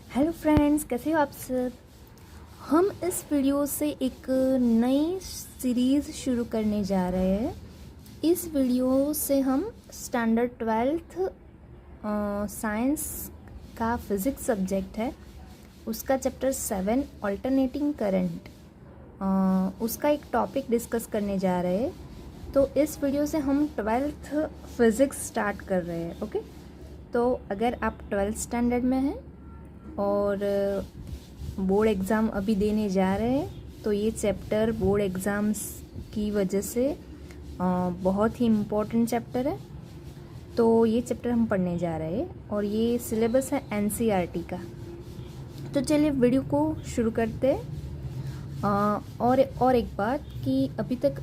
Hello friends, कैसे हो आप सब। हम इस वीडियो से एक नई सीरीज़ शुरू करने जा रहे हैं। इस वीडियो से हम स्टैंडर्ड 12th साइंस का फिज़िक्स सब्जेक्ट है, उसका चैप्टर 7 अल्टरनेटिंग करंट, उसका एक टॉपिक डिस्कस करने जा रहे हैं। तो इस वीडियो से हम 12th फिज़िक्स स्टार्ट कर रहे हैं। ओके, तो अगर आप 12th स्टैंडर्ड में हैं और बोर्ड एग्ज़ाम अभी देने जा रहे हैं तो ये चैप्टर बोर्ड एग्ज़ाम्स की वजह से बहुत ही इम्पोर्टेंट चैप्टर है। तो ये चैप्टर हम पढ़ने जा रहे हैं और ये सिलेबस है एनसीईआरटी का। तो चलिए वीडियो को शुरू करते हैं। और एक बात कि अभी तक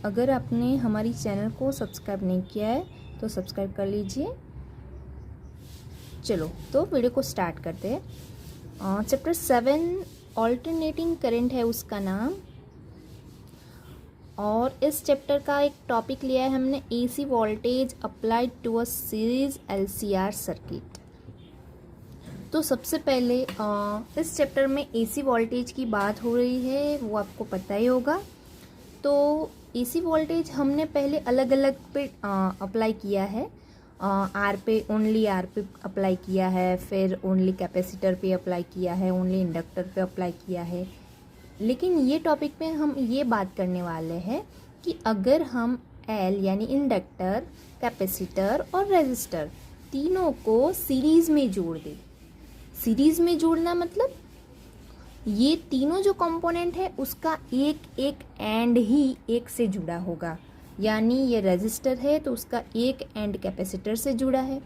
अगर आपने हमारी चैनल को सब्सक्राइब नहीं किया है तो सब्सक्राइब कर लीजिए। चलो तो वीडियो को स्टार्ट करते हैं। चैप्टर 7 ऑल्टरनेटिंग करंट है उसका नाम, और इस चैप्टर का एक टॉपिक लिया है हमने AC voltage applied to a series LCR circuit. तो सबसे पहले इस चैप्टर में एसी वोल्टेज की बात हो रही है, वो आपको पता ही होगा। तो एसी वोल्टेज हमने पहले अलग अलग पे अप्लाई किया है। आर पे ओनली आर पे अप्लाई किया है, फिर ओनली कैपेसिटर पे अप्लाई किया है, ओनली इंडक्टर पे अप्लाई किया है। लेकिन ये टॉपिक पे हम ये बात करने वाले हैं कि अगर हम एल यानी इंडक्टर, कैपेसिटर और रेजिस्टर तीनों को सीरीज़ में जोड़ दें। सीरीज़ में जोड़ना मतलब ये तीनों जो कंपोनेंट है उसका एक एक एंड ही एक से जुड़ा होगा। यानी ये रेजिस्टर है तो उसका एक एंड कैपेसिटर से जुड़ा है।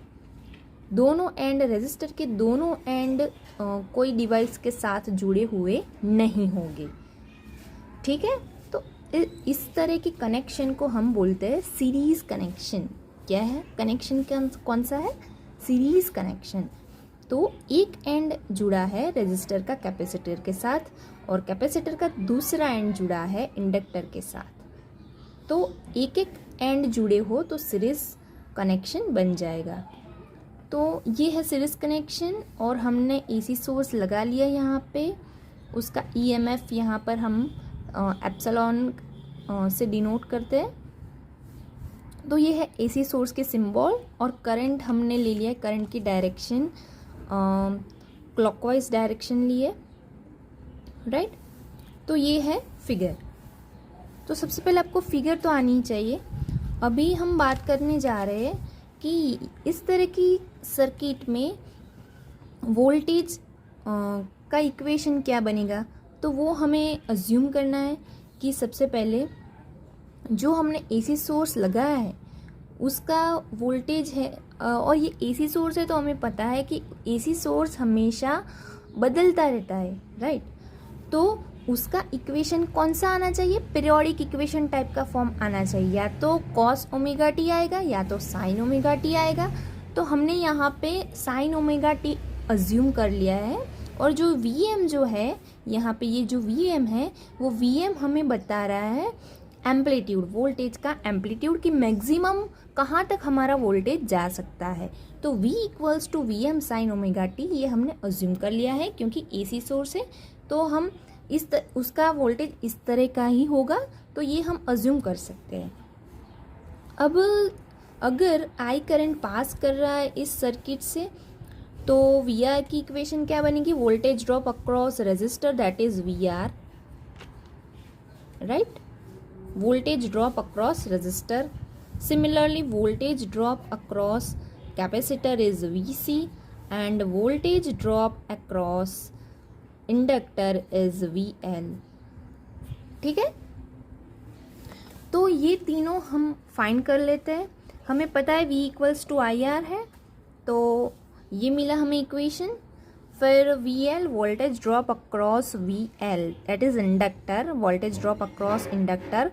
दोनों एंड रेजिस्टर के दोनों एंड कोई डिवाइस के साथ जुड़े हुए नहीं होंगे। ठीक है, तो इस तरह के कनेक्शन को हम बोलते हैं सीरीज कनेक्शन। क्या है कनेक्शन, कौन सा है? Series connection. तो एक एंड जुड़ा है रेजिस्टर का कैपेसिटर के साथ और कैपेसिटर का दूसरा एंड जुड़ा है इंडक्टर के साथ। तो एक एक एंड जुड़े हो तो सीरीज कनेक्शन बन जाएगा। तो ये है सीरीज कनेक्शन और हमने एसी सोर्स लगा लिया यहाँ पे। उसका ईएमएफ यहाँ पर हम एप्सिलॉन से डिनोट करते हैं। तो ये है एसी सोर्स के सिंबल। और करंट हमने ले लिया है, करंट की डायरेक्शन क्लॉकवाइज डायरेक्शन लिए, राइट। तो ये है फिगर। तो सबसे पहले आपको फिगर तो आनी ही चाहिए। अभी हम बात करने जा रहे हैं कि इस तरह की सर्किट में वोल्टेज का इक्वेशन क्या बनेगा। तो वो हमें अज्यूम करना है कि सबसे पहले जो हमने एसी सोर्स लगाया है उसका वोल्टेज है, और ये एसी सोर्स है तो हमें पता है कि एसी सोर्स हमेशा बदलता रहता है, राइट। तो उसका इक्वेशन कौन सा आना चाहिए? पीरियोडिक इक्वेशन टाइप का फॉर्म आना चाहिए। या तो कॉस ओमेगा टी आएगा या तो साइन ओमेगा टी आएगा। तो हमने यहाँ पे साइन ओमेगा टी अज्यूम कर लिया है। और जो वी एम जो है यहाँ पे, ये जो वी एम है वो वी एम हमें बता रहा है एम्पलीट्यूड, वोल्टेज का एम्पलीट्यूड की मैक्सिमम कहाँ तक हमारा वोल्टेज जा सकता है। तो V equals to V M sine omega T ये हमने अज्यूम कर लिया है क्योंकि एसी सोर्स है। तो हम उसका वोल्टेज इस तरह का ही होगा, तो ये हम अज्यूम कर सकते हैं। अब अगर आई करंट पास कर रहा है इस सर्किट से तो वी आर की इक्वेशन क्या बनेगी? Voltage drop across resistor that is V R, right. voltage drop across resistor. Similarly, voltage drop across capacitor is VC and voltage drop across inductor is VL. ठीक है, तो ये तीनों हम फाइंड कर लेते हैं। हमें पता है V equals to I R है, तो ये मिला हमें इक्वेशन। फिर VL voltage drop across VL that is inductor, voltage drop across inductor.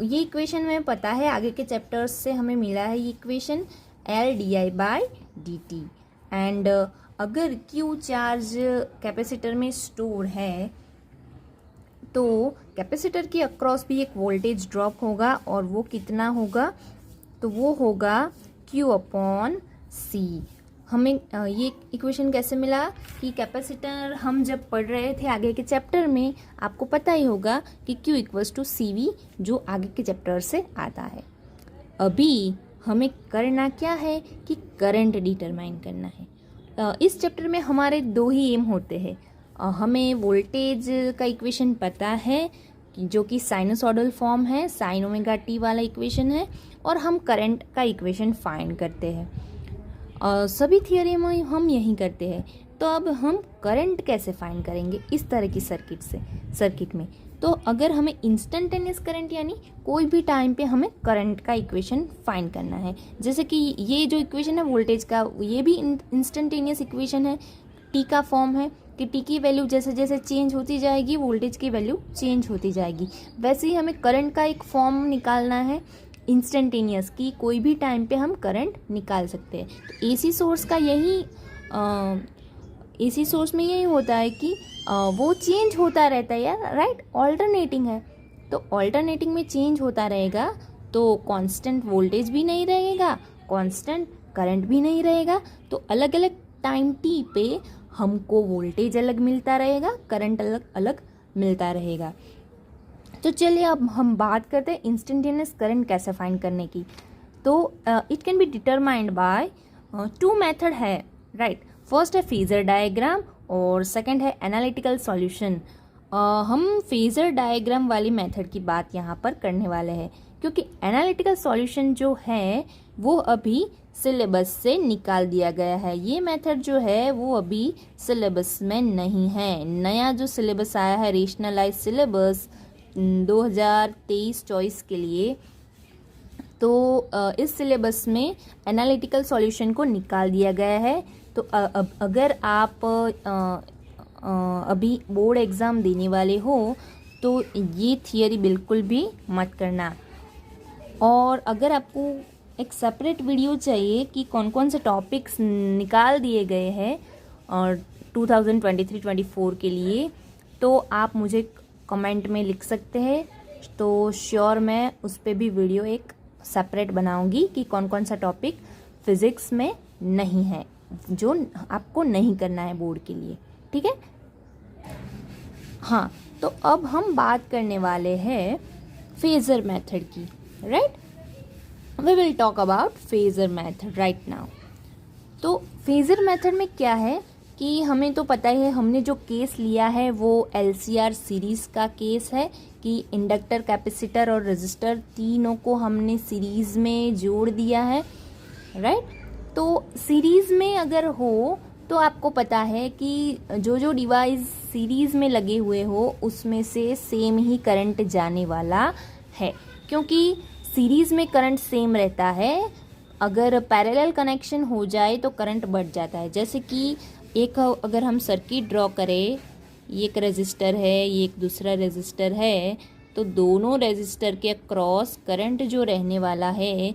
ये इक्वेशन में पता है, आगे के चैप्टर्स से हमें मिला है ये इक्वेशन LdI/dt। एंड अगर Q चार्ज कैपेसिटर में स्टोर है तो कैपेसिटर के अक्रॉस भी एक वोल्टेज ड्रॉप होगा, और वो कितना होगा? तो वो होगा Q/C। हमें ये इक्वेशन कैसे मिला कि कैपेसिटर हम जब पढ़ रहे थे आगे के चैप्टर में, आपको पता ही होगा कि Q इक्वल्स टू CV, जो आगे के चैप्टर से आता है। अभी हमें करना क्या है कि करंट डिटरमाइन करना है। इस चैप्टर में हमारे दो ही एम होते हैं। हमें वोल्टेज का इक्वेशन पता है जो कि साइनसॉइडल फॉर्म है, साइन ओमेगा टी वाला इक्वेशन है, और हम करंट का इक्वेशन फाइंड करते हैं। सभी थियोरी में हम यही करते हैं। तो अब हम करंट कैसे फाइंड करेंगे इस तरह की सर्किट में। तो अगर हमें इंस्टेंटेनियस करंट यानी कोई भी टाइम पे हमें करंट का इक्वेशन फाइंड करना है, जैसे कि ये जो इक्वेशन है वोल्टेज का, ये भी इंस्टेंटेनियस इक्वेशन है, टी का फॉर्म है कि टी की वैल्यू जैसे जैसे चेंज होती जाएगी वोल्टेज की वैल्यू चेंज होती जाएगी। वैसे ही हमें करंट का एक फॉर्म निकालना है इंस्टेंटेनियस, की कोई भी टाइम पे हम करंट निकाल सकते हैं। तो एसी सोर्स में यही होता है कि वो चेंज होता रहता है यार, राइट, ऑल्टरनेटिंग है। तो ऑल्टरनेटिंग में चेंज होता रहेगा तो कांस्टेंट वोल्टेज भी नहीं रहेगा, कांस्टेंट करंट भी नहीं रहेगा। तो अलग अलग टाइम टी पे हमको वोल्टेज अलग मिलता रहेगा, करंट अलग अलग मिलता रहेगा। तो चलिए अब हम बात करते हैं इंस्टेंटेनियस करंट कैसे फाइंड करने की। तो it can be determined by two method है, राइट। फर्स्ट है फेजर डायग्राम और सेकंड है एनालिटिकल सॉल्यूशन। हम फेजर डायग्राम वाली मेथड की बात यहाँ पर करने वाले हैं, क्योंकि एनालिटिकल सॉल्यूशन जो है वो अभी सिलेबस से निकाल दिया गया है। ये मेथड जो है वो अभी सिलेबस में नहीं है। नया जो सिलेबस आया है रेशनलाइज सिलेबस 2023-24 के लिए, तो इस सिलेबस में एनालिटिकल सॉल्यूशन को निकाल दिया गया है। तो अगर आप अभी बोर्ड एग्ज़ाम देने वाले हो तो ये थियरी बिल्कुल भी मत करना। और अगर आपको एक सेपरेट वीडियो चाहिए कि कौन कौन से टॉपिक्स निकाल दिए गए हैं और 2023-24 के लिए, तो आप मुझे कमेंट में लिख सकते हैं। तो श्योर मैं उस पर भी वीडियो एक सेपरेट बनाऊंगी कि कौन कौन सा टॉपिक फिज़िक्स में नहीं है जो आपको नहीं करना है बोर्ड के लिए, ठीक है। हाँ, तो अब हम बात करने वाले हैं फेजर मेथड की, right. We will talk about phasor method right now. तो फेजर मेथड में क्या है कि हमें तो पता ही है, हमने जो केस लिया है वो LCR सीरीज़ का केस है कि इंडक्टर, कैपेसिटर और रेजिस्टर तीनों को हमने सीरीज़ में जोड़ दिया है, राइट। तो सीरीज़ में अगर हो तो आपको पता है कि जो जो डिवाइस सीरीज़ में लगे हुए हो उसमें से सेम ही करंट जाने वाला है, क्योंकि सीरीज़ में करंट सेम रहता है। अगर पैरेलल कनेक्शन हो जाए तो करंट बढ़ जाता है। जैसे कि अगर हम सर्किट ड्रॉ करें, ये एक रेजिस्टर है, ये एक दूसरा रेजिस्टर है, तो दोनों रेजिस्टर के अक्रॉस करंट जो रहने वाला है,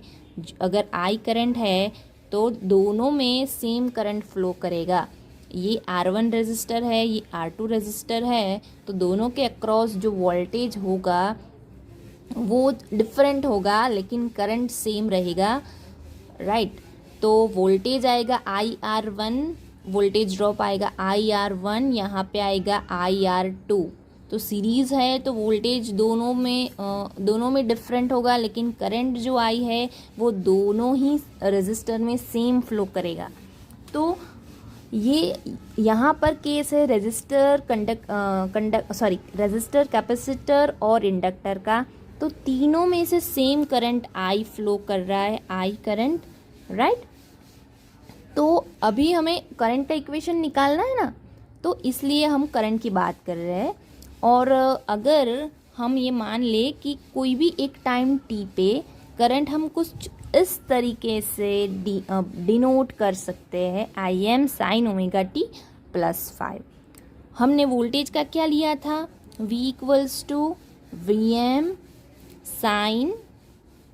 अगर I करंट है तो दोनों में सेम करंट फ्लो करेगा। ये R1 रेजिस्टर है, ये R2 रेजिस्टर है, तो दोनों के अक्रॉस जो वोल्टेज होगा वो डिफरेंट होगा लेकिन करंट सेम रहेगा, राइट। तो वोल्टेज आएगा IR1, वोल्टेज ड्रॉप आएगा IR1, यहाँ पे आएगा IR2। तो सीरीज़ है तो वोल्टेज दोनों में डिफरेंट होगा लेकिन करंट जो आई है वो दोनों ही रेजिस्टर में सेम फ्लो करेगा। तो ये यहाँ पर केस है रेजिस्टर, रेजिस्टर, कैपेसिटर और इंडक्टर का। तो तीनों में से सेम करंट I फ्लो कर रहा है, I करंट, राइट। तो अभी हमें करंट का इक्वेशन निकालना है ना, तो इसलिए हम करंट की बात कर रहे हैं। और अगर हम ये मान ले कि कोई भी एक टाइम t पे करंट हम कुछ इस तरीके से डिनोट कर सकते हैं, Im sin ओमेगा t +5। हमने वोल्टेज का क्या लिया था, V equals to Vm sin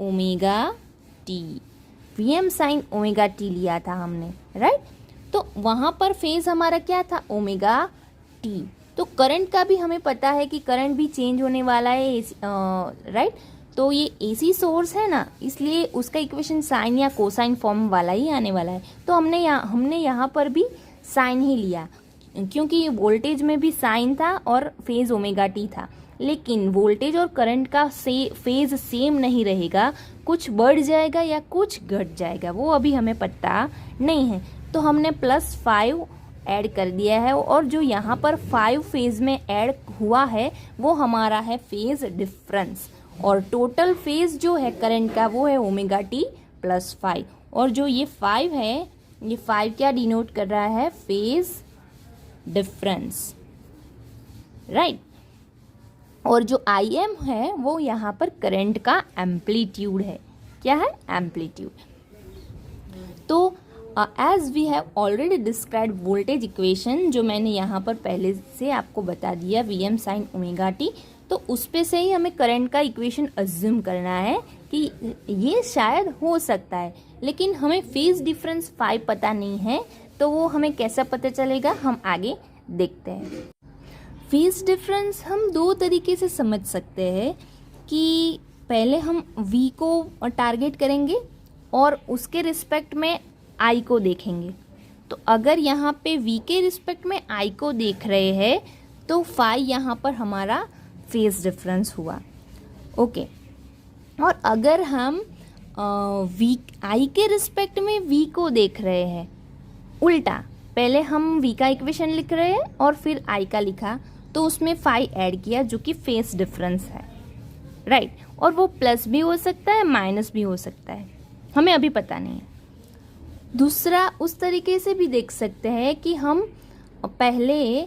omega t, Vm sin omega t लिया था हमने, राइट। तो वहाँ पर फेज हमारा क्या था, ओमेगा t। तो करंट का भी हमें पता है कि करंट भी चेंज होने वाला है, राइट। तो ये एसी सोर्स है ना, इसलिए उसका इक्वेशन साइन या कोसाइन फॉर्म वाला ही आने वाला है। तो हमने यहाँ पर भी साइन ही लिया, क्योंकि वोल्टेज में भी साइन था और फेज ओमेगा टी था। लेकिन वोल्टेज और करंट का फेज सेम नहीं रहेगा, कुछ बढ़ जाएगा या कुछ घट जाएगा, वो अभी हमें पता नहीं है। तो हमने +5 ऐड कर दिया है, और जो यहाँ पर 5 फेज में ऐड हुआ है वो हमारा है फेज डिफरेंस, और टोटल फेज जो है करंट का वो है ओमेगा टी +5। और जो ये 5 है, ये 5 क्या डिनोट कर रहा है, फेज डिफरेंस, राइट। और जो आई एम है वो यहाँ पर करंट का एम्पलीट्यूड है। क्या है, एम्पलीट्यूड। तो as we have already describe voltage equation, जो मैंने यहाँ पर पहले से आपको बता दिया, V M sine omega T, तो उस पे से ही हमें करंट का इक्वेशन अज्यूम करना है कि ये शायद हो सकता है। लेकिन हमें फेज डिफरेंस 5 पता नहीं है, तो वो हमें कैसा पता चलेगा, हम आगे देखते हैं। फेज डिफरेंस हम 2 तरीके से समझ सकते हैं कि पहले हम V को टारगेट करेंगे और उसके रिस्पेक्ट में I को देखेंगे। तो अगर यहाँ पे V के रिस्पेक्ट में I को देख रहे हैं तो फाई यहाँ पर हमारा फेज डिफरेंस हुआ, ओके। और अगर हम I के रिस्पेक्ट में V को देख रहे हैं, उल्टा, पहले हम V का इक्वेशन लिख रहे हैं और फिर I का लिखा, तो उसमें फाई ऐड किया जो कि फेज डिफरेंस है, राइट। और वो प्लस भी हो सकता है, माइनस भी हो सकता है, हमें अभी पता नहीं है। दूसरा, उस तरीके से भी देख सकते हैं कि हम पहले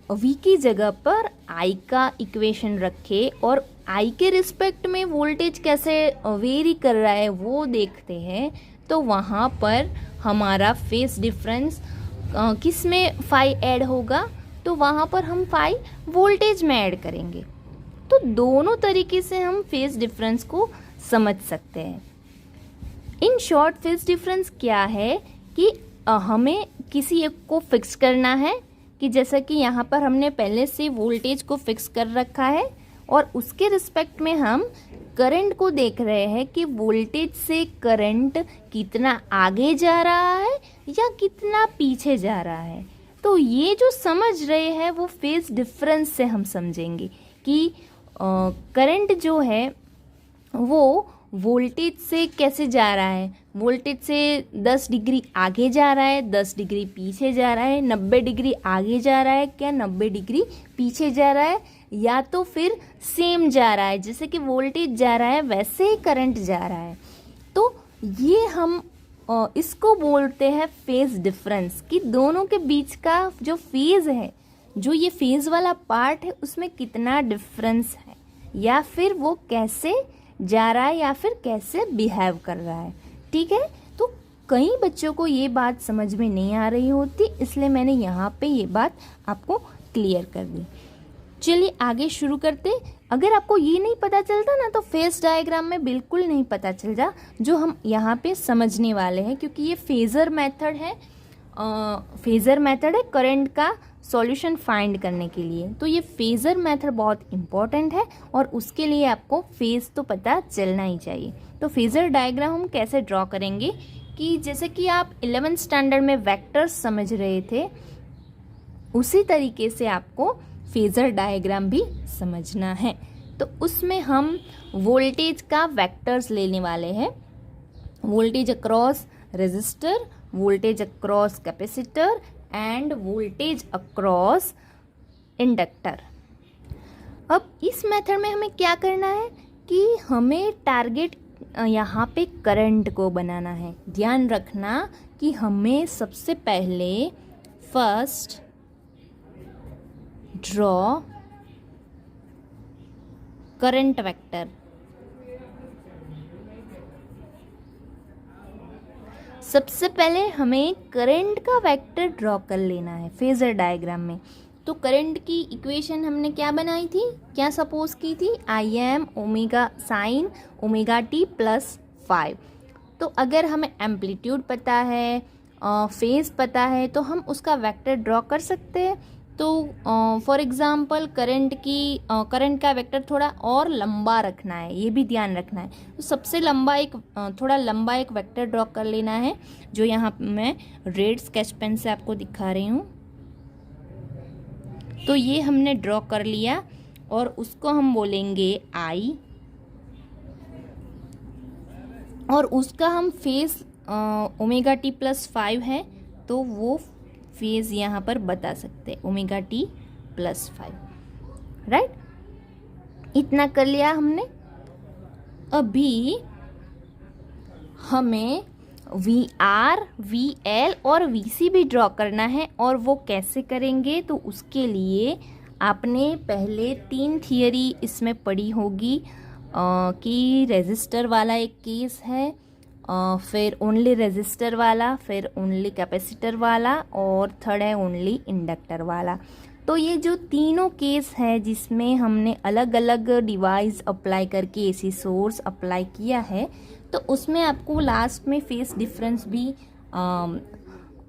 V की जगह पर I का इक्वेशन रखे और I के रिस्पेक्ट में वोल्टेज कैसे वेरी कर रहा है वो देखते हैं। तो वहाँ पर हमारा फेज डिफरेंस किस में फाई ऐड होगा, तो वहाँ पर हम फाई वोल्टेज में ऐड करेंगे। तो दोनों तरीके से हम फेज डिफरेंस को समझ सकते हैं। इन शॉर्ट, फेज डिफरेंस क्या है कि हमें किसी एक को फिक्स करना है, कि जैसा कि यहाँ पर हमने पहले से वोल्टेज को फिक्स कर रखा है और उसके रिस्पेक्ट में हम करंट को देख रहे हैं कि वोल्टेज से करंट कितना आगे जा रहा है या कितना पीछे जा रहा है। तो ये जो समझ रहे हैं वो फेज डिफरेंस से हम समझेंगे कि करंट जो है वो वोल्टेज से कैसे जा रहा है, वोल्टेज से 10 डिग्री आगे जा रहा है, 10 डिग्री पीछे जा रहा है, 90 डिग्री आगे जा रहा है, क्या 90 डिग्री पीछे जा रहा है, या तो फिर सेम जा रहा है, जैसे कि वोल्टेज जा रहा है वैसे ही करंट जा रहा है। तो ये हम इसको बोलते हैं फेज डिफरेंस, कि दोनों के बीच का जो फेज है, जो ये फेज वाला पार्ट है, उसमें कितना डिफरेंस है, या फिर वो कैसे जा रहा है या फिर कैसे बिहेव कर रहा है, ठीक है। तो कई बच्चों को ये बात समझ में नहीं आ रही होती, इसलिए मैंने यहाँ पे ये बात आपको क्लियर कर दी। चलिए आगे शुरू करते। अगर आपको ये नहीं पता चलता ना, तो फेज डायग्राम में बिल्कुल नहीं पता चल जा, जो हम यहाँ पे समझने वाले हैं, क्योंकि ये फेजर मेथड है, फेजर मेथड है करंट का सॉल्यूशन फाइंड करने के लिए। तो ये फेजर मेथड बहुत इंपॉर्टेंट है और उसके लिए आपको फेज तो पता चलना ही चाहिए। तो फेजर डायग्राम हम कैसे ड्रॉ करेंगे, कि जैसे कि आप 11th स्टैंडर्ड में वेक्टर्स समझ रहे थे, उसी तरीके से आपको फेजर डायग्राम भी समझना है। तो उसमें हम वोल्टेज का वेक्टर्स लेने वाले हैं, voltage across resistor, voltage across capacitor and voltage across inductor. अब इस मेथड में हमें क्या करना है कि हमें टारगेट यहाँ पे करंट को बनाना है। ध्यान रखना कि हमें सबसे पहले फर्स्ट ड्रॉ करंट वेक्टर, सबसे पहले हमें करंट का वेक्टर ड्रॉ कर लेना है फेजर डायग्राम में। तो करंट की इक्वेशन हमने क्या बनाई थी, क्या सपोज की थी, I am omega sine omega T +5। तो अगर हमें एम्पलीट्यूड पता है, फेज पता है, तो हम उसका वेक्टर ड्रॉ कर सकते हैं। तो फॉर एग्जांपल करंट का वेक्टर थोड़ा और लंबा रखना है, ये भी ध्यान रखना है। तो सबसे थोड़ा लंबा एक वेक्टर ड्रॉ कर लेना है, जो यहाँ मैं रेड स्केच पेन से आपको दिखा रही हूँ। तो ये हमने ड्रॉ कर लिया और उसको हम बोलेंगे आई, और उसका हम फेस ओमेगा टी प्लस 5 है, तो वो फेज यहाँ पर बता सकते हैं ओमेगा टी प्लस 5, राइट। इतना कर लिया हमने। अभी हमें वी आर, वी एल और वी सी भी ड्रॉ करना है, और वो कैसे करेंगे, तो उसके लिए आपने पहले 3 थियरी इसमें पढ़ी होगी कि रेजिस्टर वाला एक केस है, फिर ओनली रेजिस्टर वाला, फिर ओनली कैपेसिटर वाला, और थर्ड है ओनली इंडक्टर वाला। तो ये जो तीनों केस है जिसमें हमने अलग अलग डिवाइस अप्लाई करके एसी सोर्स अप्लाई किया है, तो उसमें आपको लास्ट में फेस डिफरेंस भी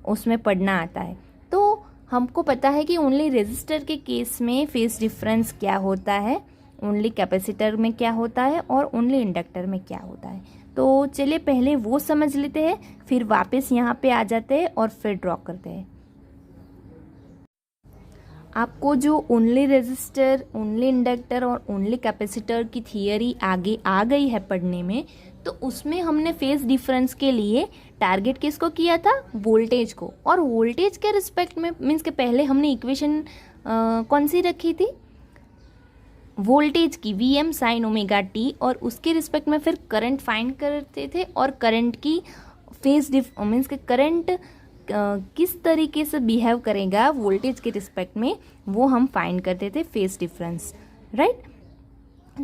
उसमें पढ़ना आता है। तो हमको पता है कि ओनली रेजिस्टर के केस में फेस डिफरेंस क्या होता है, ओनली कैपेसिटर में क्या होता है, और ओनली इंडक्टर में क्या होता है। तो चलिए पहले वो समझ लेते हैं, फिर वापस यहाँ पे आ जाते हैं और फिर ड्रॉ करते हैं। आपको जो ओनली रेजिस्टर, ओनली इंडक्टर और ओनली कैपेसिटर की थियरी आगे आ गई है पढ़ने में, तो उसमें हमने फेस डिफरेंस के लिए टारगेट किसको किया था, वोल्टेज को। और वोल्टेज के रिस्पेक्ट में मीन्स के पहले हमने इक्वेशन कौन सी रखी थी, वोल्टेज की, V M sine omega T, और उसके रिस्पेक्ट में फिर करंट फाइंड करते थे, और करंट की फेस मीन्स के करंट किस तरीके से बिहेव करेगा वोल्टेज के रिस्पेक्ट में, वो हम फाइंड करते थे फेस डिफरेंस, राइट।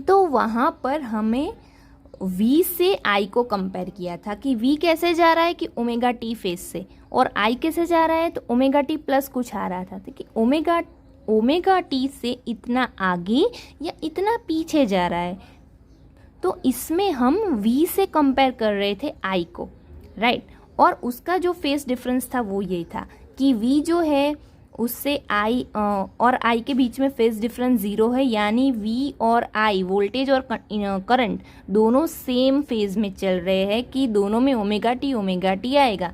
तो वहाँ पर हमें V से I को कंपेयर किया था कि V कैसे जा रहा है कि ओमेगा टी फेस से, और I कैसे जा रहा है तो ओमेगा टी प्लस कुछ आ रहा था, तो कि ओमेगा टी से इतना आगे या इतना पीछे जा रहा है। तो इसमें हम V से कंपेयर कर रहे थे I को, राइट। और उसका जो फेस डिफरेंस था वो ये था कि V जो है उससे I और I के बीच में फेस डिफरेंस 0 है, यानी V और I, वोल्टेज और करंट दोनों सेम फेज में चल रहे हैं कि दोनों में ओमेगा टी आएगा,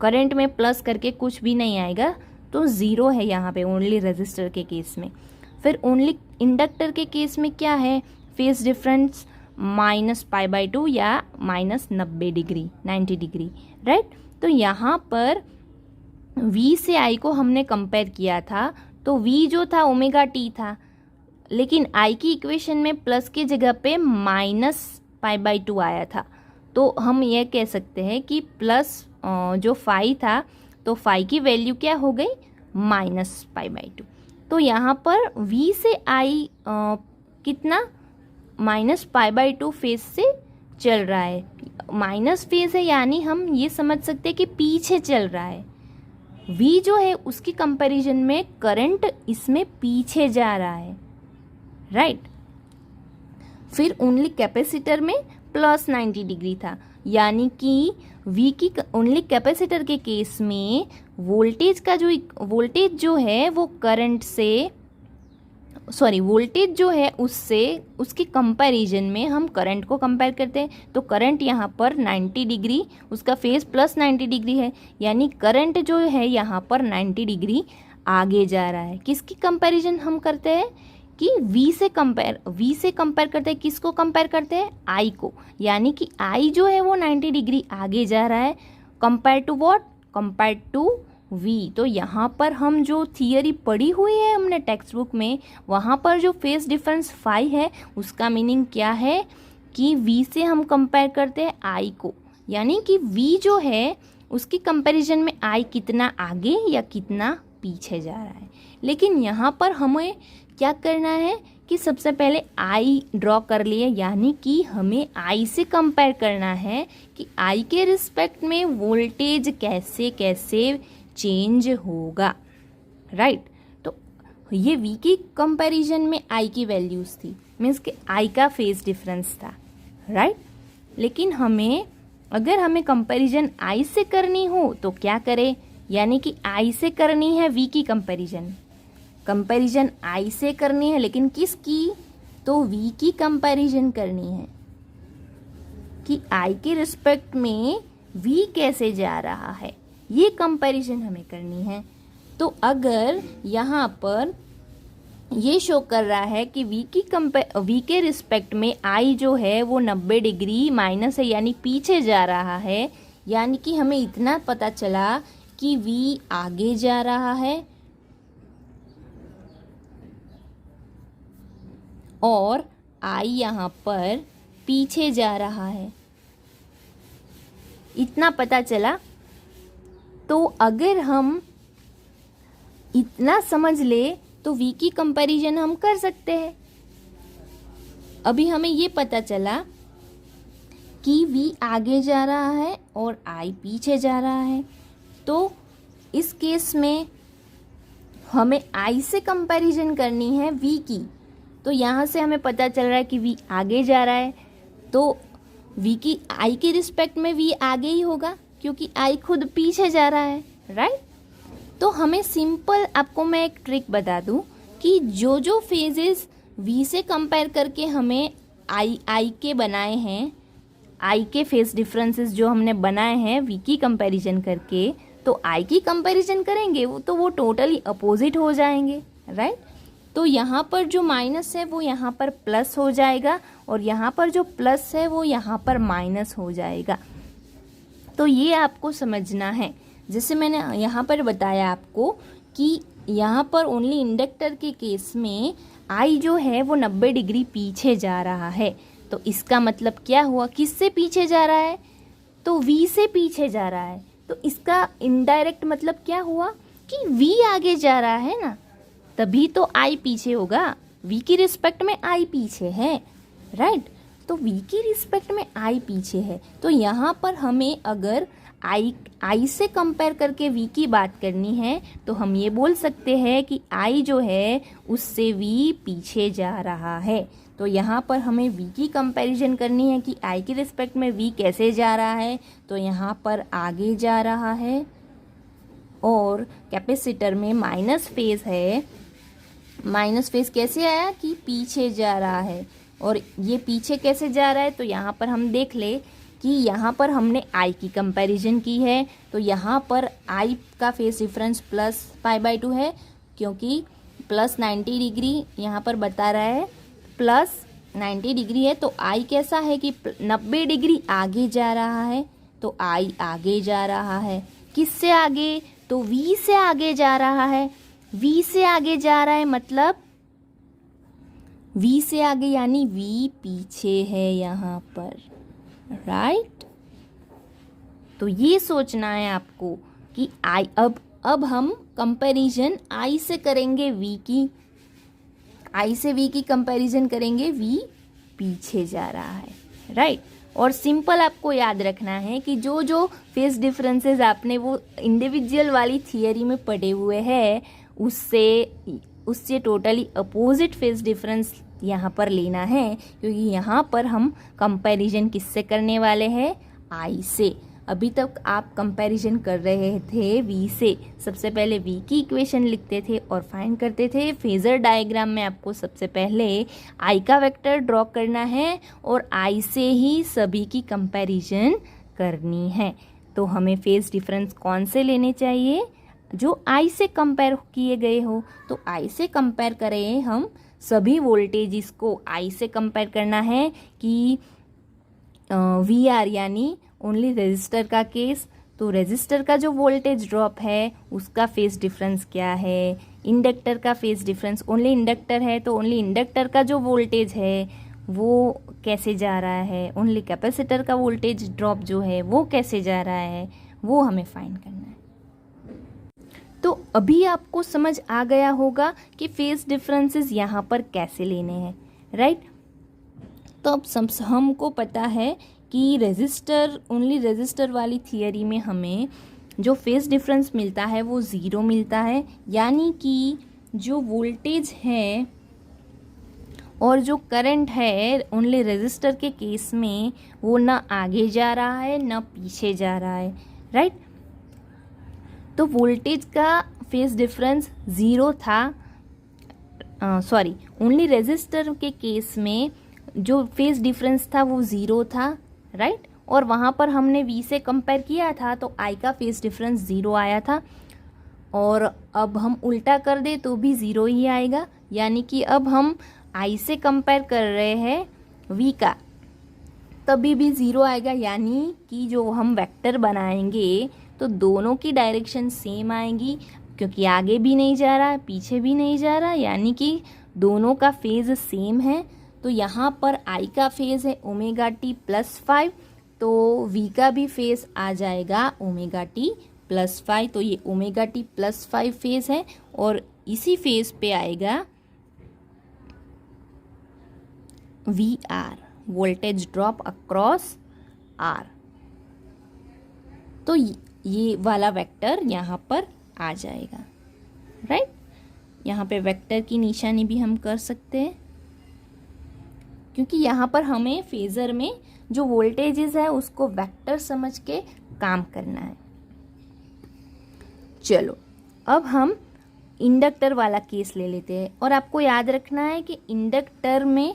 करंट में प्लस करके कुछ भी नहीं आएगा, तो 0 है यहाँ पे ओनली रेजिस्टर के केस में। फिर ओनली इंडक्टर के केस में क्या है, फेस डिफरेंस -π/2 या -90 डिग्री, 90 डिग्री, राइट। तो यहाँ पर V से I को हमने कंपेयर किया था, तो V जो था ओमेगा टी था, लेकिन I की इक्वेशन में प्लस की जगह पे -π/2 आया था। तो हम ये कह सकते हैं कि प्लस जो फाई था, तो फाई की वैल्यू क्या हो गई, -π/2। तो यहाँ पर V से I कितना, -π/2 फेज से चल रहा है, माइनस फेज है, यानी हम ये समझ सकते हैं कि पीछे चल रहा है। V जो है उसकी कंपैरिजन में करंट इसमें पीछे जा रहा है, राइट। फिर ओनली कैपेसिटर में +90 डिग्री था, यानी कि V की ओनली कैपेसिटर के केस में वोल्टेज जो है वो करंट से वोल्टेज जो है उससे उसकी कंपैरिजन में हम करंट को कंपेयर करते हैं। तो करंट यहाँ पर 90 डिग्री, उसका फेज +90 डिग्री है, यानी करंट जो है यहाँ पर 90 डिग्री आगे जा रहा है। किसकी कंपैरिजन हम करते हैं कि V से कंपेयर करते हैं, किसको कंपेयर करते हैं, I को, यानी कि I जो है वो 90 डिग्री आगे जा रहा है, compare to what, compare to V। तो यहाँ पर हम जो थियरी पढ़ी हुई है हमने टेक्स्ट बुक में, वहाँ पर जो फेस डिफरेंस 5 है उसका मीनिंग क्या है कि V से हम कंपेयर करते हैं I को, यानी कि V जो है उसकी कंपैरिजन में I कितना आगे या कितना पीछे जा रहा है। लेकिन यहाँ पर हमें क्या करना है कि सबसे पहले I ड्रॉ कर लिए, यानी कि हमें I से कंपेयर करना है कि I के रिस्पेक्ट में वोल्टेज कैसे कैसे चेंज होगा, राइट। तो ये V की कंपैरिजन में I की वैल्यूज़ थी, मीन्स कि I का फेस डिफरेंस था, राइट। लेकिन अगर हमें कंपैरिजन I से करनी हो तो क्या करें यानी कि I से करनी है V की कंपैरिजन I से करनी है, लेकिन किसकी? तो V की कंपैरिजन करनी है कि I के रिस्पेक्ट में V कैसे जा रहा है, ये कंपैरिजन हमें करनी है। तो अगर यहाँ पर ये शो कर रहा है कि V के रिस्पेक्ट में I जो है वो 90 डिग्री माइनस है, यानी पीछे जा रहा है, यानी कि हमें इतना पता चला कि V आगे जा रहा है और I यहाँ पर पीछे जा रहा है, इतना पता चला। तो अगर हम इतना समझ ले तो V की कंपैरिजन हम कर सकते हैं। अभी हमें ये पता चला कि V आगे जा रहा है और I पीछे जा रहा है, तो इस केस में हमें I से कंपैरिजन करनी है V की। तो यहाँ से हमें पता चल रहा है कि V आगे जा रहा है, तो I के रिस्पेक्ट में V आगे ही होगा क्योंकि I खुद पीछे जा रहा है, राइट। तो हमें सिंपल, आपको मैं एक ट्रिक बता दूं कि जो फेजेस V से कंपेयर करके हमें I के बनाए हैं, I के फेस डिफरेंसेस जो हमने बनाए हैं V की कंपैरिजन करके, तो I की कंपैरिजन करेंगे वो टोटली अपोजिट हो जाएंगे, राइट। तो यहाँ पर जो माइनस है वो यहाँ पर प्लस हो जाएगा और यहाँ पर जो प्लस है वो यहाँ पर माइनस हो जाएगा। तो ये आपको समझना है। जैसे मैंने यहाँ पर बताया आपको कि यहाँ पर ओनली इंडक्टर के केस में I जो है वो 90 डिग्री पीछे जा रहा है, तो इसका मतलब क्या हुआ? किससे पीछे जा रहा है? तो V से पीछे जा रहा है। तो इसका इनडायरेक्ट मतलब क्या हुआ कि V आगे जा रहा है ना, तभी तो I पीछे होगा। V की रिस्पेक्ट में I पीछे है, राइट। तो V की रिस्पेक्ट में I पीछे है, तो यहाँ पर हमें अगर I से कंपेयर करके V की बात करनी है तो हम ये बोल सकते हैं कि I जो है उससे V पीछे जा रहा है। तो यहाँ पर हमें V की कंपैरिजन करनी है कि I के रिस्पेक्ट में V कैसे जा रहा है, तो यहाँ पर आगे जा रहा है और कैपेसिटर में माइनस फेज है। माइनस फेज कैसे आया कि पीछे जा रहा है, और ये पीछे कैसे जा रहा है? तो यहाँ पर हम देख ले कि यहाँ पर हमने I की कंपैरिजन की है, तो यहाँ पर I का फेस डिफरेंस प्लस π/2 है, क्योंकि प्लस 90 डिग्री यहाँ पर बता रहा है, प्लस 90 डिग्री है। तो I कैसा है कि 90 डिग्री आगे जा रहा है, तो I आगे जा रहा है। किससे आगे? तो V से आगे जा रहा है। V से आगे जा रहा है मतलब V से आगे यानी V पीछे है यहाँ पर, राइट। तो ये सोचना है आपको कि अब हम कंपैरिजन I से करेंगे V की, I से V की कंपैरिजन करेंगे, V पीछे जा रहा है, राइट। और सिंपल आपको याद रखना है कि जो फेस डिफरेंसेस आपने वो इंडिविजुअल वाली थियरी में पढ़े हुए हैं उससे टोटली अपोजिट फेस डिफरेंस यहाँ पर लेना है, क्योंकि यहाँ पर हम कंपैरिजन किससे करने वाले हैं? I से। अभी तक आप कंपैरिजन कर रहे थे V से। सबसे पहले V की इक्वेशन लिखते थे और फाइंड करते थे। फेजर डायग्राम में आपको सबसे पहले I का वेक्टर ड्रॉ करना है और I से ही सभी की कंपैरिजन करनी है। तो हमें फेस डिफरेंस कौन से लेने चाहिए? जो I से कंपेयर किए गए हो। तो I से कंपेयर करें हम सभी वोल्टेज को I से कंपेयर करना है कि VR यानी ओनली रेजिस्टर का केस, तो रेजिस्टर का जो वोल्टेज ड्रॉप है उसका फेस डिफरेंस क्या है। इंडक्टर का फेस डिफरेंस, ओनली इंडक्टर है तो ओनली इंडक्टर का जो वोल्टेज है वो कैसे जा रहा है। ओनली कैपेसिटर का वोल्टेज ड्रॉप जो है वो कैसे जा रहा है, वो हमें फाइंड करना है। तो अभी आपको समझ आ गया होगा कि फेस डिफरेंसेस यहाँ पर कैसे लेने हैं, राइट। तो अब हमको पता है कि ओनली रेजिस्टर वाली थियरी में हमें जो फेस डिफरेंस मिलता है वो 0 मिलता है, यानी कि जो वोल्टेज है और जो करंट है ओनली रेजिस्टर के केस में वो ना आगे जा रहा है ना पीछे जा रहा है, राइट। तो वोल्टेज का फेज डिफरेंस ज़ीरो था, सॉरी ओनली रेजिस्टर के केस में जो फेज डिफरेंस था वो ज़ीरो था, राइट। और वहाँ पर हमने V से कंपेयर किया था तो I का फेज डिफरेंस ज़ीरो आया था, और अब हम उल्टा कर दे तो भी ज़ीरो ही आएगा, यानी कि अब हम I से कंपेयर कर रहे हैं V का, तभी भी ज़ीरो आएगा। यानी कि जो हम वेक्टर बनाएंगे तो दोनों की डायरेक्शन सेम आएगी, क्योंकि आगे भी नहीं जा रहा पीछे भी नहीं जा रहा, यानी कि दोनों का फेज सेम है। तो यहाँ पर I का फेज है ओमेगा टी प्लस 5, तो V का भी फेज आ जाएगा ओमेगा टी प्लस 5। तो ये ओमेगा टी प्लस 5 फेज है, और इसी फेज पे आएगा VR, voltage drop across R। तो ये वाला वेक्टर यहाँ पर आ जाएगा, राइट। यहाँ पे वेक्टर की निशानी भी हम कर सकते हैं, क्योंकि यहाँ पर हमें फेज़र में जो वोल्टेजेस है उसको वेक्टर समझ के काम करना है। चलो अब हम इंडक्टर वाला केस ले लेते हैं, और आपको याद रखना है कि इंडक्टर में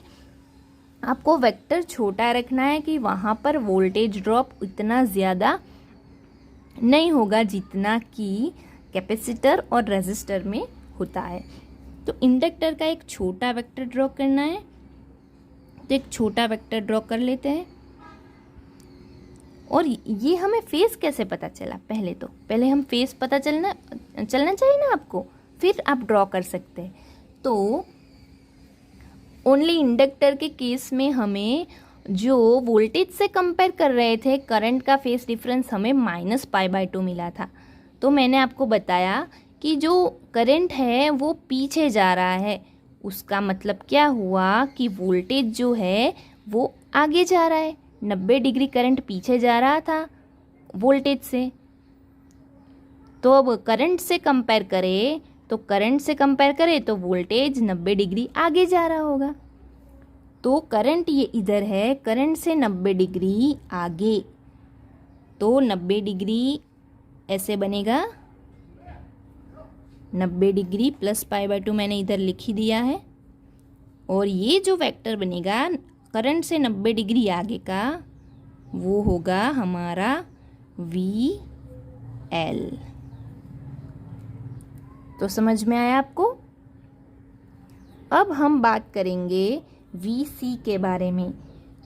आपको वेक्टर छोटा रखना है कि वहाँ पर वोल्टेज ड्रॉप इतना ज़्यादा नहीं होगा जितना कि कैपेसिटर और रेजिस्टर में होता है। तो इंडक्टर का एक छोटा वेक्टर ड्रॉ करना है, तो एक छोटा वेक्टर ड्रॉ कर लेते हैं। और ये हमें फेस कैसे पता चला, पहले हम फेस पता चलना चाहिए ना आपको, फिर आप ड्रॉ कर सकते हैं। तो ओनली इंडक्टर के केस में हमें जो वोल्टेज से कंपेयर कर रहे थे करंट का फेस डिफरेंस हमें -π/2 मिला था। तो मैंने आपको बताया कि जो करंट है वो पीछे जा रहा है, उसका मतलब क्या हुआ कि वोल्टेज जो है वो आगे जा रहा है। 90 डिग्री करंट पीछे जा रहा था वोल्टेज से। तो अब करंट से कंपेयर करें तो वोल्टेज 90 डिग्री आगे जा रहा होगा। तो करंट ये इधर है, करंट से 90 डिग्री आगे, तो 90 डिग्री ऐसे बनेगा, 90 डिग्री प्लस π/2 मैंने इधर लिख ही दिया है। और ये जो वेक्टर बनेगा करंट से 90 डिग्री आगे का, वो होगा हमारा VL। तो समझ में आया आपको? अब हम बात करेंगे VC के बारे में।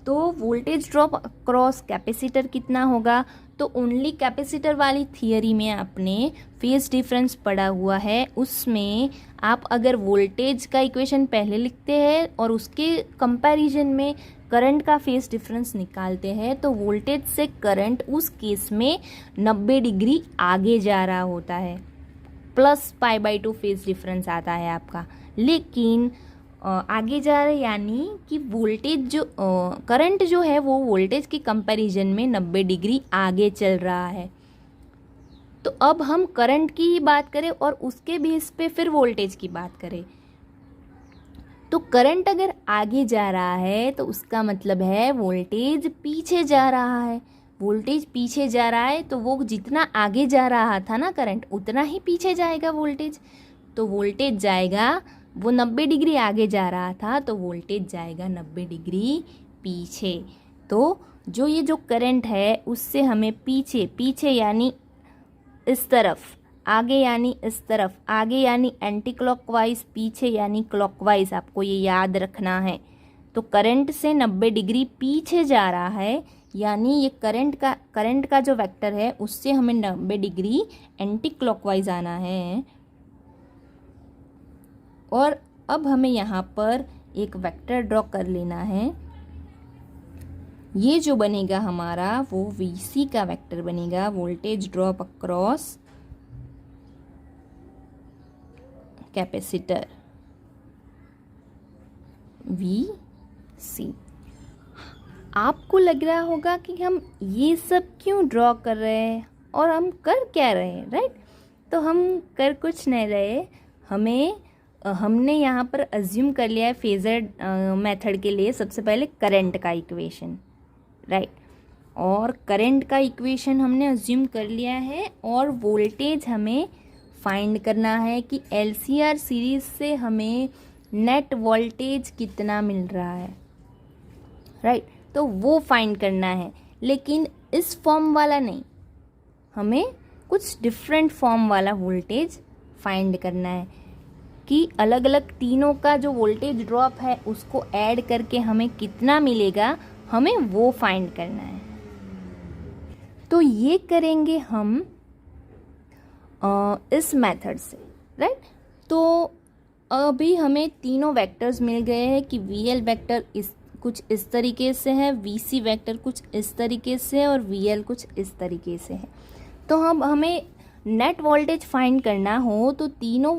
तो वोल्टेज ड्रॉप अक्रॉस कैपेसिटर कितना होगा, तो ओनली कैपेसिटर वाली थियरी में आपने फेज डिफरेंस पढ़ा हुआ है, उसमें आप अगर वोल्टेज का इक्वेशन पहले लिखते हैं और उसके कंपैरिजन में करंट का फेज डिफरेंस निकालते हैं, तो वोल्टेज से करंट उस केस में 90 डिग्री आगे जा रहा होता है, प्लस π/2 फेज डिफरेंस आता है आपका। लेकिन आगे जा रहे यानी कि वोल्टेज जो करंट जो है वो वोल्टेज की कंपैरिजन में 90 डिग्री आगे चल रहा है। तो अब हम करंट की ही बात करें और उसके बेस पे फिर वोल्टेज की बात करें, तो करंट अगर आगे जा रहा है तो उसका मतलब है वोल्टेज पीछे जा रहा है। वोल्टेज पीछे जा रहा है तो वो जितना आगे जा रहा था ना करंट, उतना ही पीछे जाएगा वोल्टेज। तो वोल्टेज जाएगा, वो 90 डिग्री आगे जा रहा था तो वोल्टेज जाएगा 90 डिग्री पीछे। तो जो ये जो करंट है उससे हमें पीछे यानी इस तरफ, आगे यानी इस तरफ, आगे यानी एंटी क्लॉकवाइज, पीछे यानी क्लॉकवाइज, आपको ये याद रखना है। तो करंट से 90 डिग्री पीछे जा रहा है, यानी ये करंट का जो वेक्टर है उससे हमें 90 डिग्री एंटी क्लॉकवाइज आना है। और अब हमें यहाँ पर एक वेक्टर ड्रॉ कर लेना है। ये जो बनेगा हमारा वो VC का वेक्टर बनेगा, voltage drop across capacitor VC। आपको लग रहा होगा कि हम ये सब क्यों ड्रॉ कर रहे हैं और हम कर क्या रहे हैं, राइट। तो हम कर कुछ नहीं रहे, हमने यहाँ पर अज्यूम कर लिया है फेजर मेथड के लिए सबसे पहले करंट का इक्वेशन, राइट। और करंट का इक्वेशन हमने अज्यूम कर लिया है और वोल्टेज हमें फाइंड करना है कि एलसीआर सीरीज से हमें नेट वोल्टेज कितना मिल रहा है, राइट। तो वो फाइंड करना है, लेकिन इस फॉर्म वाला नहीं, हमें कुछ डिफरेंट फॉर्म वाला वोल्टेज फाइंड करना है कि अलग अलग तीनों का जो वोल्टेज ड्रॉप है उसको ऐड करके हमें कितना मिलेगा, हमें वो फाइंड करना है। तो ये करेंगे हम इस मेथड से, राइट। तो अभी हमें तीनों वेक्टर्स मिल गए हैं कि वीएल वेक्टर कुछ इस तरीके से है, वीसी वेक्टर कुछ इस तरीके से है और वीएल कुछ इस तरीके से है। तो हमें नेट वोल्टेज फाइंड करना हो तो तीनों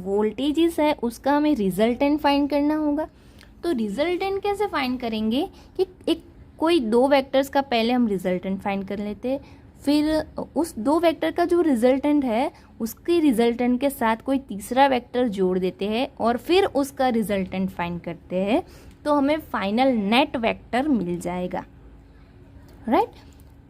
वोल्टेजेस है उसका हमें रिजल्टेंट फाइंड करना होगा। तो रिजल्टेंट कैसे फाइंड करेंगे कि कोई दो वेक्टर्स का पहले हम रिजल्टेंट फाइंड कर लेते हैं, फिर उस दो वेक्टर का जो रिजल्टेंट है उसके रिजल्टेंट के साथ कोई तीसरा वेक्टर जोड़ देते हैं और फिर उसका रिजल्टेंट फाइंड करते हैं, तो हमें फाइनल नेट वेक्टर मिल जाएगा, राइट।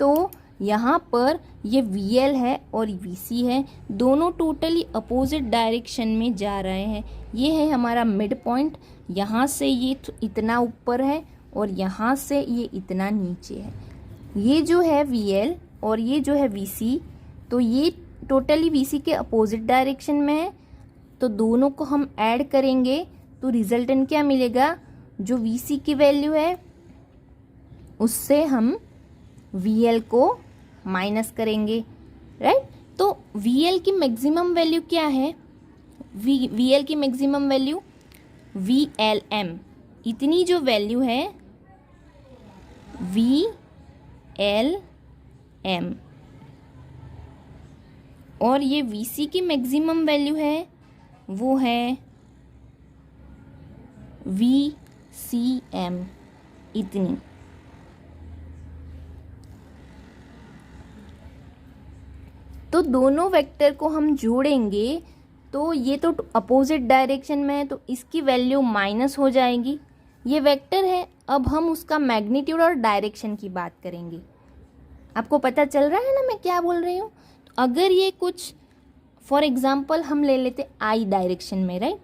तो यहाँ पर ये VL है और VC है, दोनों टोटली अपोजिट डायरेक्शन में जा रहे हैं। ये है हमारा मिड पॉइंट, यहाँ से ये इतना ऊपर है और यहाँ से ये इतना नीचे है। ये जो है VL और ये जो है VC, तो ये टोटली VC के अपोजिट डायरेक्शन में है। तो दोनों को हम ऐड करेंगे तो रिजल्टेंट क्या मिलेगा, जो VC की वैल्यू है उससे हम VL को माइनस करेंगे, राइट। तो VL की मैक्सिमम वैल्यू क्या है, VL की मैक्सिमम वैल्यू VLM, इतनी जो वैल्यू है VLM, और ये VC की मैक्सिमम वैल्यू है वो है VCM, इतनी। तो दोनों वेक्टर को हम जोड़ेंगे तो ये तो अपोजिट डायरेक्शन में है तो इसकी वैल्यू माइनस हो जाएगी। ये वेक्टर है, अब हम उसका मैग्नीट्यूड और डायरेक्शन की बात करेंगे। आपको पता चल रहा है ना मैं क्या बोल रही हूँ। तो अगर ये कुछ फॉर एग्जांपल हम ले लेते आई डायरेक्शन में, राइट,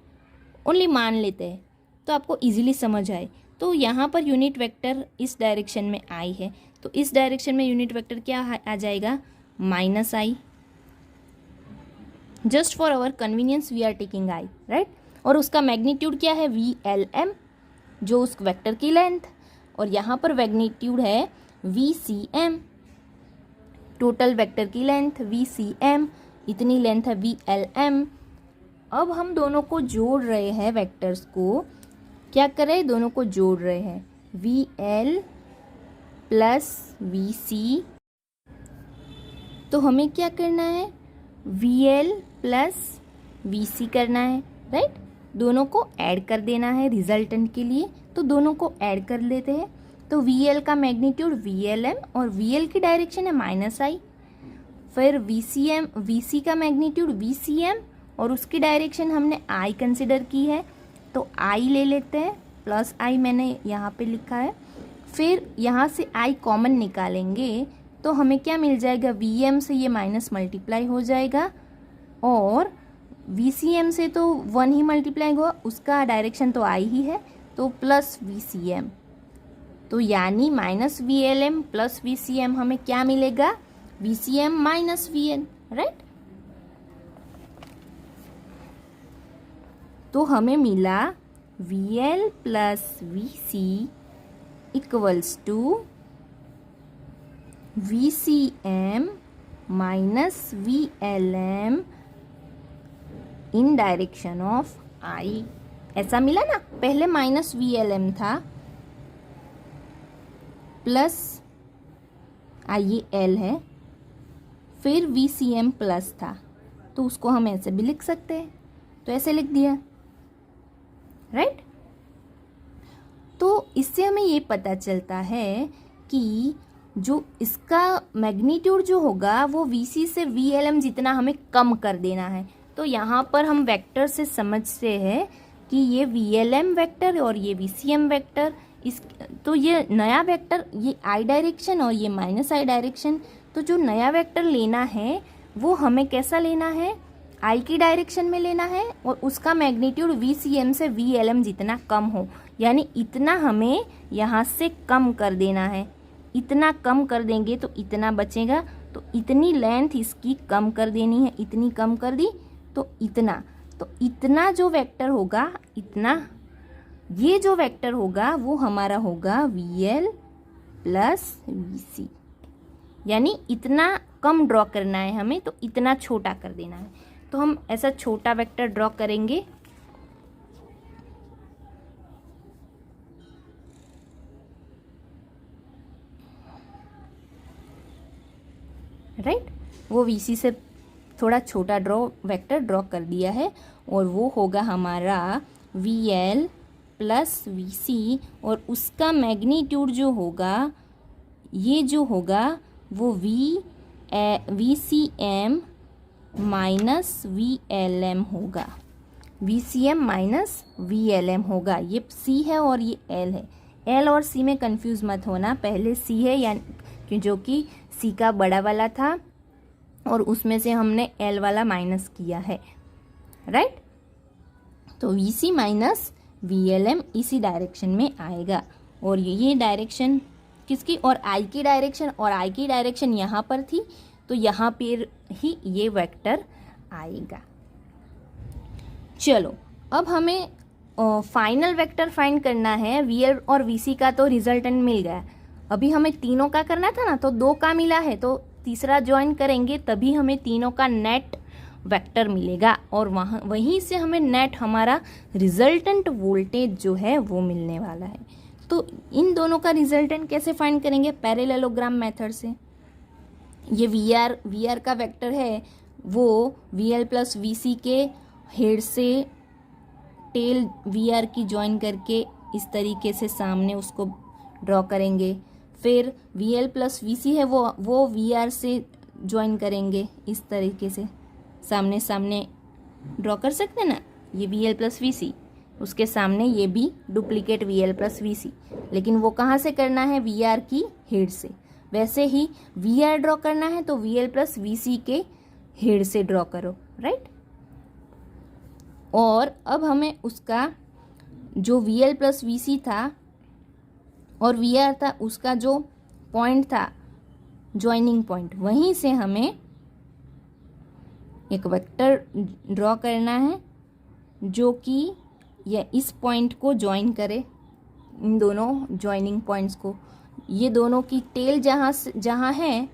ओनली मान लेते हैं तो आपको इजीली समझ आए। तो यहाँ पर यूनिट वेक्टर इस डायरेक्शन में आई है, तो इस डायरेक्शन में यूनिट वेक्टर क्या आ जाएगा, minus I. Just for our convenience we are taking I, right. और उसका मैग्नीट्यूड क्या है, VLM, जो उस वेक्टर की लेंथ, और यहाँ पर मैग्नीट्यूड है VCM, टोटल वेक्टर की लेंथ VCM, इतनी लेंथ है VLM। अब हम दोनों को जोड़ रहे हैं, वेक्टर्स को क्या कर रहे हैं, दोनों को जोड़ रहे हैं, VL प्लस VC। तो हमें क्या करना है, VL प्लस VC करना है, राइट। दोनों को ऐड कर देना है रिजल्टेंट के लिए, तो दोनों को ऐड कर लेते हैं। तो VL का मैग्नीट्यूड VLM और VL की डायरेक्शन है माइनस आई, फिर VC का मैग्नीट्यूड VCM और उसकी डायरेक्शन हमने I कंसिडर की है, तो I ले लेते हैं, प्लस I मैंने यहाँ पे लिखा है। फिर यहाँ से I कॉमन निकालेंगे तो हमें क्या मिल जाएगा, VM से ये माइनस मल्टीप्लाई हो जाएगा और VCM से तो 1 ही मल्टीप्लाई हुआ, उसका डायरेक्शन तो I ही है, तो प्लस VCM। तो यानी माइनस VLM प्लस VCM हमें क्या मिलेगा, VCM माइनस VL, राइट। तो हमें मिला VL plus VC equals to VCM minus VLM in direction of I। ऐसा मिला ना, पहले माइनस VLM था प्लस I ये L है, फिर VCM प्लस था, तो उसको हम ऐसे भी लिख सकते हैं, तो ऐसे लिख दिया, राइट। तो इससे हमें ये पता चलता है कि जो इसका मैग्नीट्यूड जो होगा वो VC से VLM जितना हमें कम कर देना है। तो यहाँ पर हम वेक्टर से समझते हैं कि ये VLM वेक्टर और ये VCM वेक्टर इस तो ये नया वेक्टर, ये आई डायरेक्शन और ये माइनस आई डायरेक्शन, तो जो नया वेक्टर लेना है वो हमें कैसा लेना है, आई की डायरेक्शन में लेना है और उसका मैग्नीट्यूड VCM से VLM जितना कम हो, यानी इतना हमें यहाँ से कम कर देना है। इतना कम कर देंगे तो इतना बचेगा, तो इतनी लेंथ इसकी कम कर देनी है, इतनी कम कर दी तो इतना जो वेक्टर होगा, इतना ये जो वेक्टर होगा वो हमारा होगा VL प्लस VC, यानी इतना कम ड्रॉ करना है हमें, तो इतना छोटा कर देना है। तो हम ऐसा छोटा वेक्टर ड्रॉ करेंगे। राइट, वो VC से थोड़ा छोटा वेक्टर ड्रॉ कर दिया है और वो होगा हमारा VL प्लस VC, और उसका मैग्नीट्यूड जो होगा, ये जो होगा वो VCM माइनस VLM होगा, VCM माइनस VLM होगा। ये C है और ये L है। L और C में कंफ्यूज मत होना, पहले C है यानी जो कि C का बड़ा वाला था और उसमें से हमने L वाला माइनस किया है। राइट, तो VC माइनस VLM इसी डायरेक्शन में आएगा, और ये डायरेक्शन किसकी, और I की डायरेक्शन, और I की डायरेक्शन यहाँ पर थी, तो यहाँ पर ही ये वेक्टर आएगा। चलो, अब हमें फाइनल वेक्टर फाइंड करना है। VL और VC का तो रिजल्टेंट मिल गया, अभी हमें तीनों का करना था ना, तो 2 का मिला है, तो तीसरा ज्वाइन करेंगे तभी हमें तीनों का नेट वेक्टर मिलेगा, और वहीं से हमें नेट हमारा रिजल्टेंट वोल्टेज जो है वो मिलने वाला है। तो इन दोनों का रिजल्टेंट कैसे फाइंड करेंगे, पैरेललोग्राम मेथड से। ये VR का वेक्टर है, वो VL प्लस VC के हेड से टेल VR की ज्वाइन करके इस तरीके से सामने उसको ड्रॉ करेंगे। फिर VL प्लस VC है, वो VR से ज्वाइन करेंगे इस तरीके से, सामने सामने ड्रॉ कर सकते हैं ना, ये VL प्लस VC, उसके सामने ये भी डुप्लीकेट VL प्लस VC, लेकिन वो कहाँ से करना है, VR की हेड से। वैसे ही VR ड्रॉ करना है तो VL प्लस VC के हेड से ड्रॉ करो। राइट, और अब हमें उसका जो VL प्लस VC था और VR था, उसका जो पॉइंट था, ज्वाइनिंग पॉइंट, वहीं से हमें एक वेक्टर ड्रॉ करना है जो कि यह इस पॉइंट को ज्वाइन करे, इन दोनों ज्वाइनिंग पॉइंट्स को। ये दोनों की टेल जहाँ है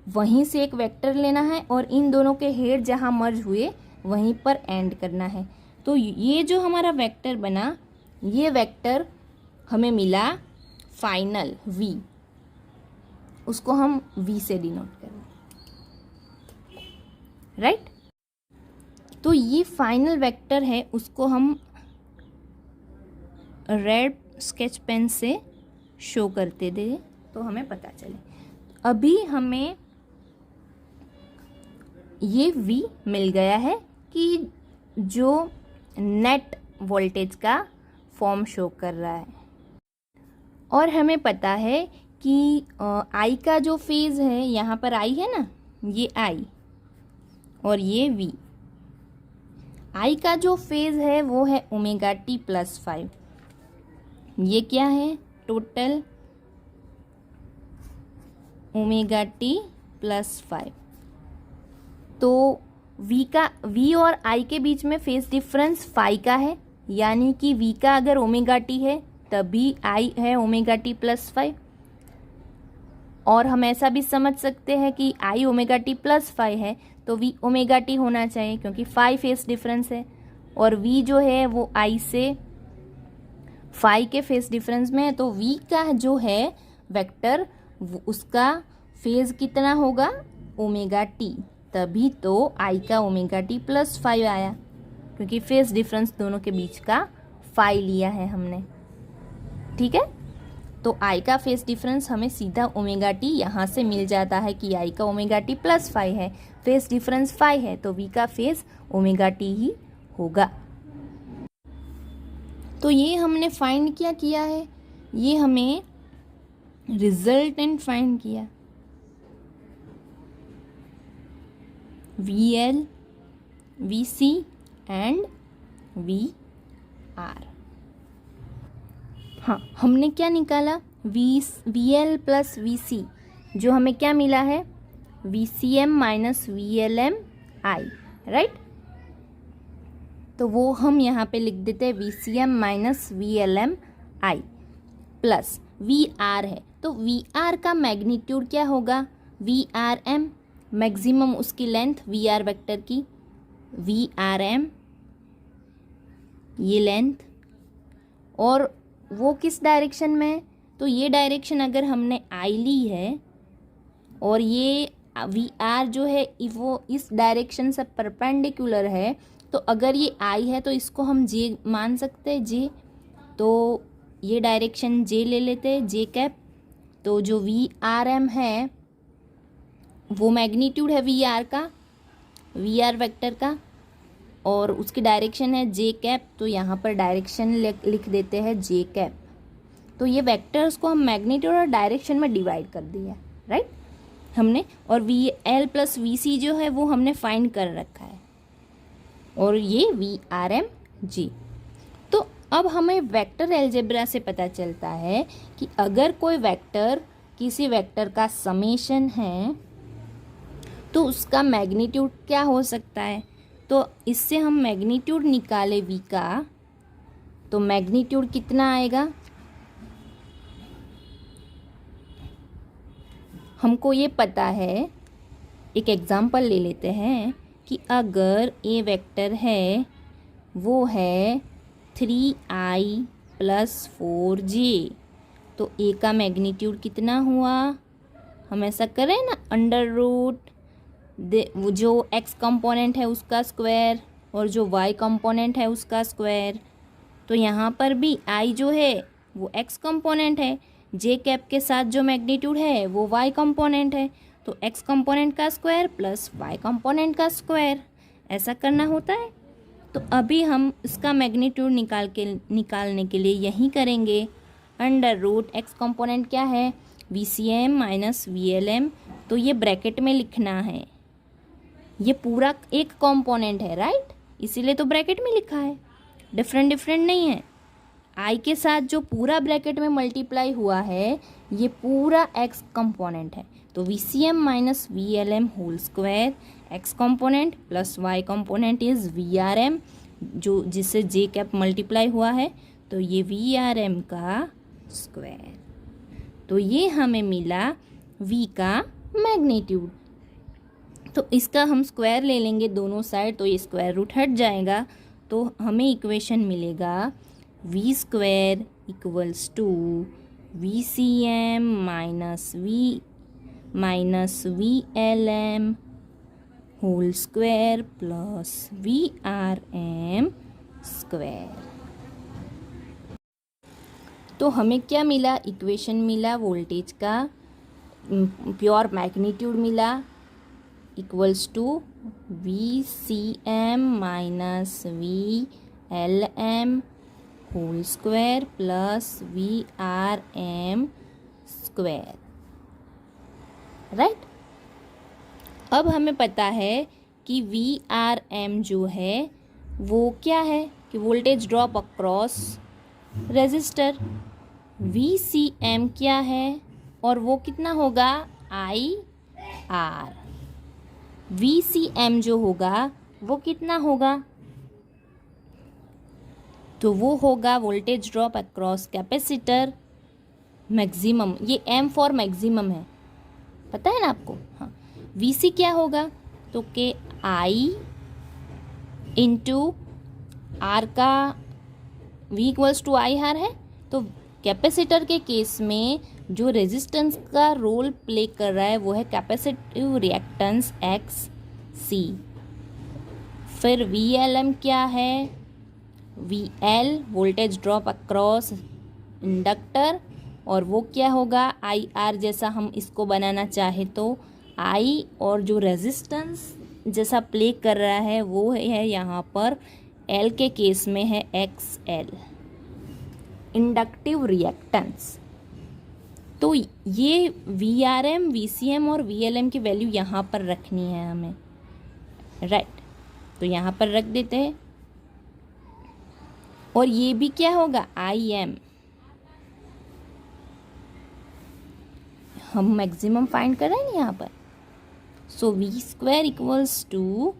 वहीं से एक वेक्टर लेना है, और इन दोनों के हेड जहाँ मर्ज हुए वहीं पर एंड करना है। तो ये जो हमारा वेक्टर बना, ये वेक्टर हमें मिला फाइनल V, उसको हम V से डिनोट करें। राइट, तो ये फाइनल वेक्टर है, उसको हम रेड स्केच पेन से शो करते थे तो हमें पता चले। अभी हमें ये V मिल गया है कि जो नेट वोल्टेज का फॉर्म शो कर रहा है, और हमें पता है कि I का जो फेज़ है, यहाँ पर I है ना, ये I और ये V। I का जो फेज़ है वो है ओमेगा T प्लस 5। ये क्या है, टोटल ओमेगा T प्लस 5। तो V और I के बीच में फेज डिफरेंस फाई का है, यानी कि V का अगर ओमेगा T है तभी I है ओमेगा T प्लस 5। और हम ऐसा भी समझ सकते हैं कि I ओमेगा T प्लस 5 है तो V ओमेगा T होना चाहिए, क्योंकि 5 फेज डिफरेंस है, और V जो है वो I से 5 के फेज डिफरेंस में है। तो V का जो है वेक्टर, उसका फेज कितना होगा, ओमेगा T, तभी तो I का ओमेगा T प्लस 5 आया, क्योंकि फेज डिफरेंस दोनों के बीच का 5 लिया है हमने। ठीक है, तो I का फेज डिफरेंस हमें सीधा ओमेगा T यहाँ से मिल जाता है कि I का ओमेगा T प्लस 5 है, फेज डिफरेंस 5 है, तो V का फेज ओमेगा T ही होगा। तो ये हमने फाइंड क्या किया है, ये हमें रिजल्टेंट फाइंड किया, VL, VC एंड VR। हाँ, हमने क्या निकाला, VL प्लस VC, जो हमें क्या मिला है, VCM minus VLM I, right. तो वो हम यहाँ पे लिख देते हैं VCM minus VLM I plus VR है, तो VR का मैग्नीट्यूड क्या होगा, VRM, मैक्सिमम उसकी लेंथ VR वेक्टर की, VRM ये लेंथ, और वो किस डायरेक्शन में है, तो ये डायरेक्शन अगर हमने I ली है और ये VR जो है वो इस डायरेक्शन से परपेंडिकुलर है, तो अगर ये I है तो इसको हम J मान सकते हैं, J, तो ये डायरेक्शन J ले लेते हैं, J कैप। तो जो VRM है वो मैग्नीट्यूड है VR का, VR वेक्टर का, और उसकी डायरेक्शन है J कैप, तो यहाँ पर डायरेक्शन लिख देते हैं J कैप। तो ये वेक्टर्स को हम मैग्नीट्यूड और डायरेक्शन में डिवाइड कर दिया, राइट हमने। और VL प्लस VC जो है वो हमने फाइंड कर रखा है, और ये VRM G। तो अब हमें वेक्टर अलजेब्रा से पता चलता है कि अगर कोई वेक्टर किसी वेक्टर का समेशन है तो उसका मैग्नीट्यूड क्या हो सकता है। तो इससे हम मैग्नीट्यूड निकाले V का, तो मैग्नीट्यूड कितना आएगा, हमको ये पता है, एक एग्जांपल ले लेते हैं कि अगर A वेक्टर है वो है 3i प्लस 4j, तो A का मैग्नीट्यूड कितना हुआ, हम ऐसा करें ना, अंडर रूट जो x कंपोनेंट है उसका स्क्वायर और जो y कंपोनेंट है उसका स्क्वायर। तो यहाँ पर भी i जो है वो x कंपोनेंट है, j कैप के साथ जो मैग्नीट्यूड है वो y कंपोनेंट है, तो x कंपोनेंट का स्क्वायर प्लस y कंपोनेंट का स्क्वायर, ऐसा करना होता है। तो अभी हम इसका मैग्नीट्यूड निकालने के लिए यही करेंगे, अंडर रूट x कंपोनेंट क्या है, VCM माइनस VLM, तो ये ब्रैकेट में लिखना है, ये पूरा एक कंपोनेंट है, राइट, इसीलिए तो ब्रैकेट में लिखा है, डिफरेंट नहीं है। I के साथ जो पूरा ब्रैकेट में मल्टीप्लाई हुआ है ये पूरा x कंपोनेंट है, तो VCM minus VLM whole square, x component plus y component is VRM, जो जिससे j कैप मल्टीप्लाई हुआ है, तो ये VRM का स्क्वायर। तो ये हमें मिला V का मैग्नीट्यूड। तो इसका हम स्क्वायर ले लेंगे दोनों साइड, तो ये स्क्वायर रूट हट जाएगा, तो हमें इक्वेशन मिलेगा V square equals to VCM minus VLM whole square plus VRM square. तो हमें क्या मिला, इक्वेशन मिला वोल्टेज का, प्योर मैग्नीट्यूड मिला, equals to VCM minus VLM whole square plus VRM square, right. अब हमें पता है कि VRM जो है वो क्या है, कि voltage drop across resistor. VCM क्या है और वो कितना होगा, IR। VCM जो होगा वो कितना होगा, तो वो होगा voltage drop across capacitor maximum, ये M फॉर मैक्सिमम है, पता है ना आपको। हाँ, VC क्या होगा, तो के I इंटू R का V इक्वल्स टू IR है, तो कैपेसिटर के केस में जो रेजिस्टेंस का रोल प्ले कर रहा है वो है कैपेसिटिव रिएक्टेंस XC। फिर VLM क्या है, VL voltage drop across inductor, और वो क्या होगा IR, जैसा हम इसको बनाना चाहे तो I, और जो रेजिस्टेंस जैसा प्ले कर रहा है वो है यहाँ पर L के केस में है XL, इंडक्टिव रिएक्टेंस। तो ये VRM, VCM और VLM की वैल्यू यहाँ पर रखनी है हमें, राइट। तो यहाँ पर रख देते हैं। और ये भी क्या होगा, IM, हम मैक्सिमम फाइंड कर रहे हैं यहाँ पर। सो V² इक्वल्स टू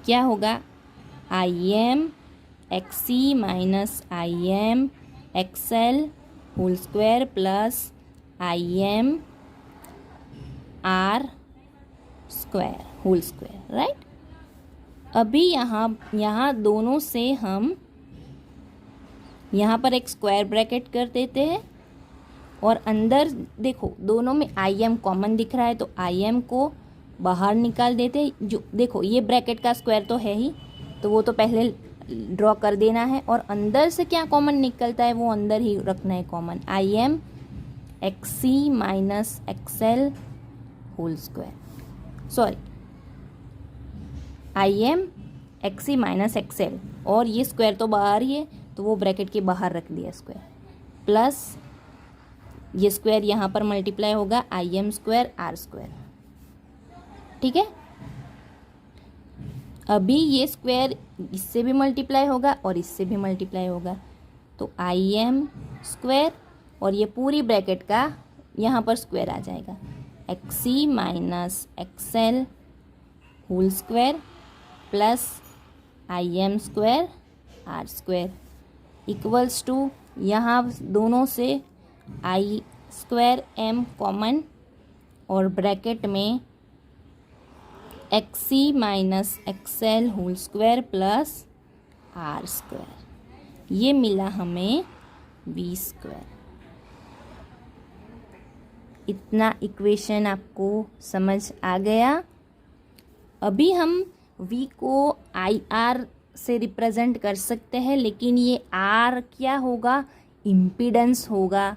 क्या होगा, IM XC minus IM XL whole square plus IM R square whole square, right. अभी यहाँ दोनों से हम यहाँ पर एक स्क्वायर ब्रैकेट कर देते हैं और अंदर देखो दोनों में IM कॉमन दिख रहा है, तो IM को बाहर निकाल देते हैं। जो देखो ये ब्रैकेट का स्क्वायर तो है ही, तो वो तो पहले ड्रॉ कर देना है। और अंदर से क्या कॉमन निकलता है वो अंदर ही रखना है common, IM XC minus XL whole square, sorry IM XC minus XL, और ये स्क्वायर तो बाहर ही है तो वो ब्रैकेट के बाहर रख दिया स्क्वायर, प्लस ये स्क्वायर यहाँ पर मल्टीप्लाई होगा IM स्क्वायर R स्क्वायर, ठीक है। अभी ये स्क्वायर इससे भी मल्टीप्लाई होगा और इससे भी मल्टीप्लाई होगा, तो IM स्क्वायर और ये पूरी ब्रैकेट का यहाँ पर स्क्वायर आ जाएगा, XC minus XL whole square plus IM square R square equals to, यहाँ दोनों से I स्क्वायर M कॉमन और ब्रैकेट में XC minus XL whole square plus R square, ये मिला हमें V स्क्वायर। इतना इक्वेशन आपको समझ आ गया। अभी हम V को IR से रिप्रेजेंट कर सकते हैं, लेकिन ये R क्या होगा, इम्पीडेंस होगा,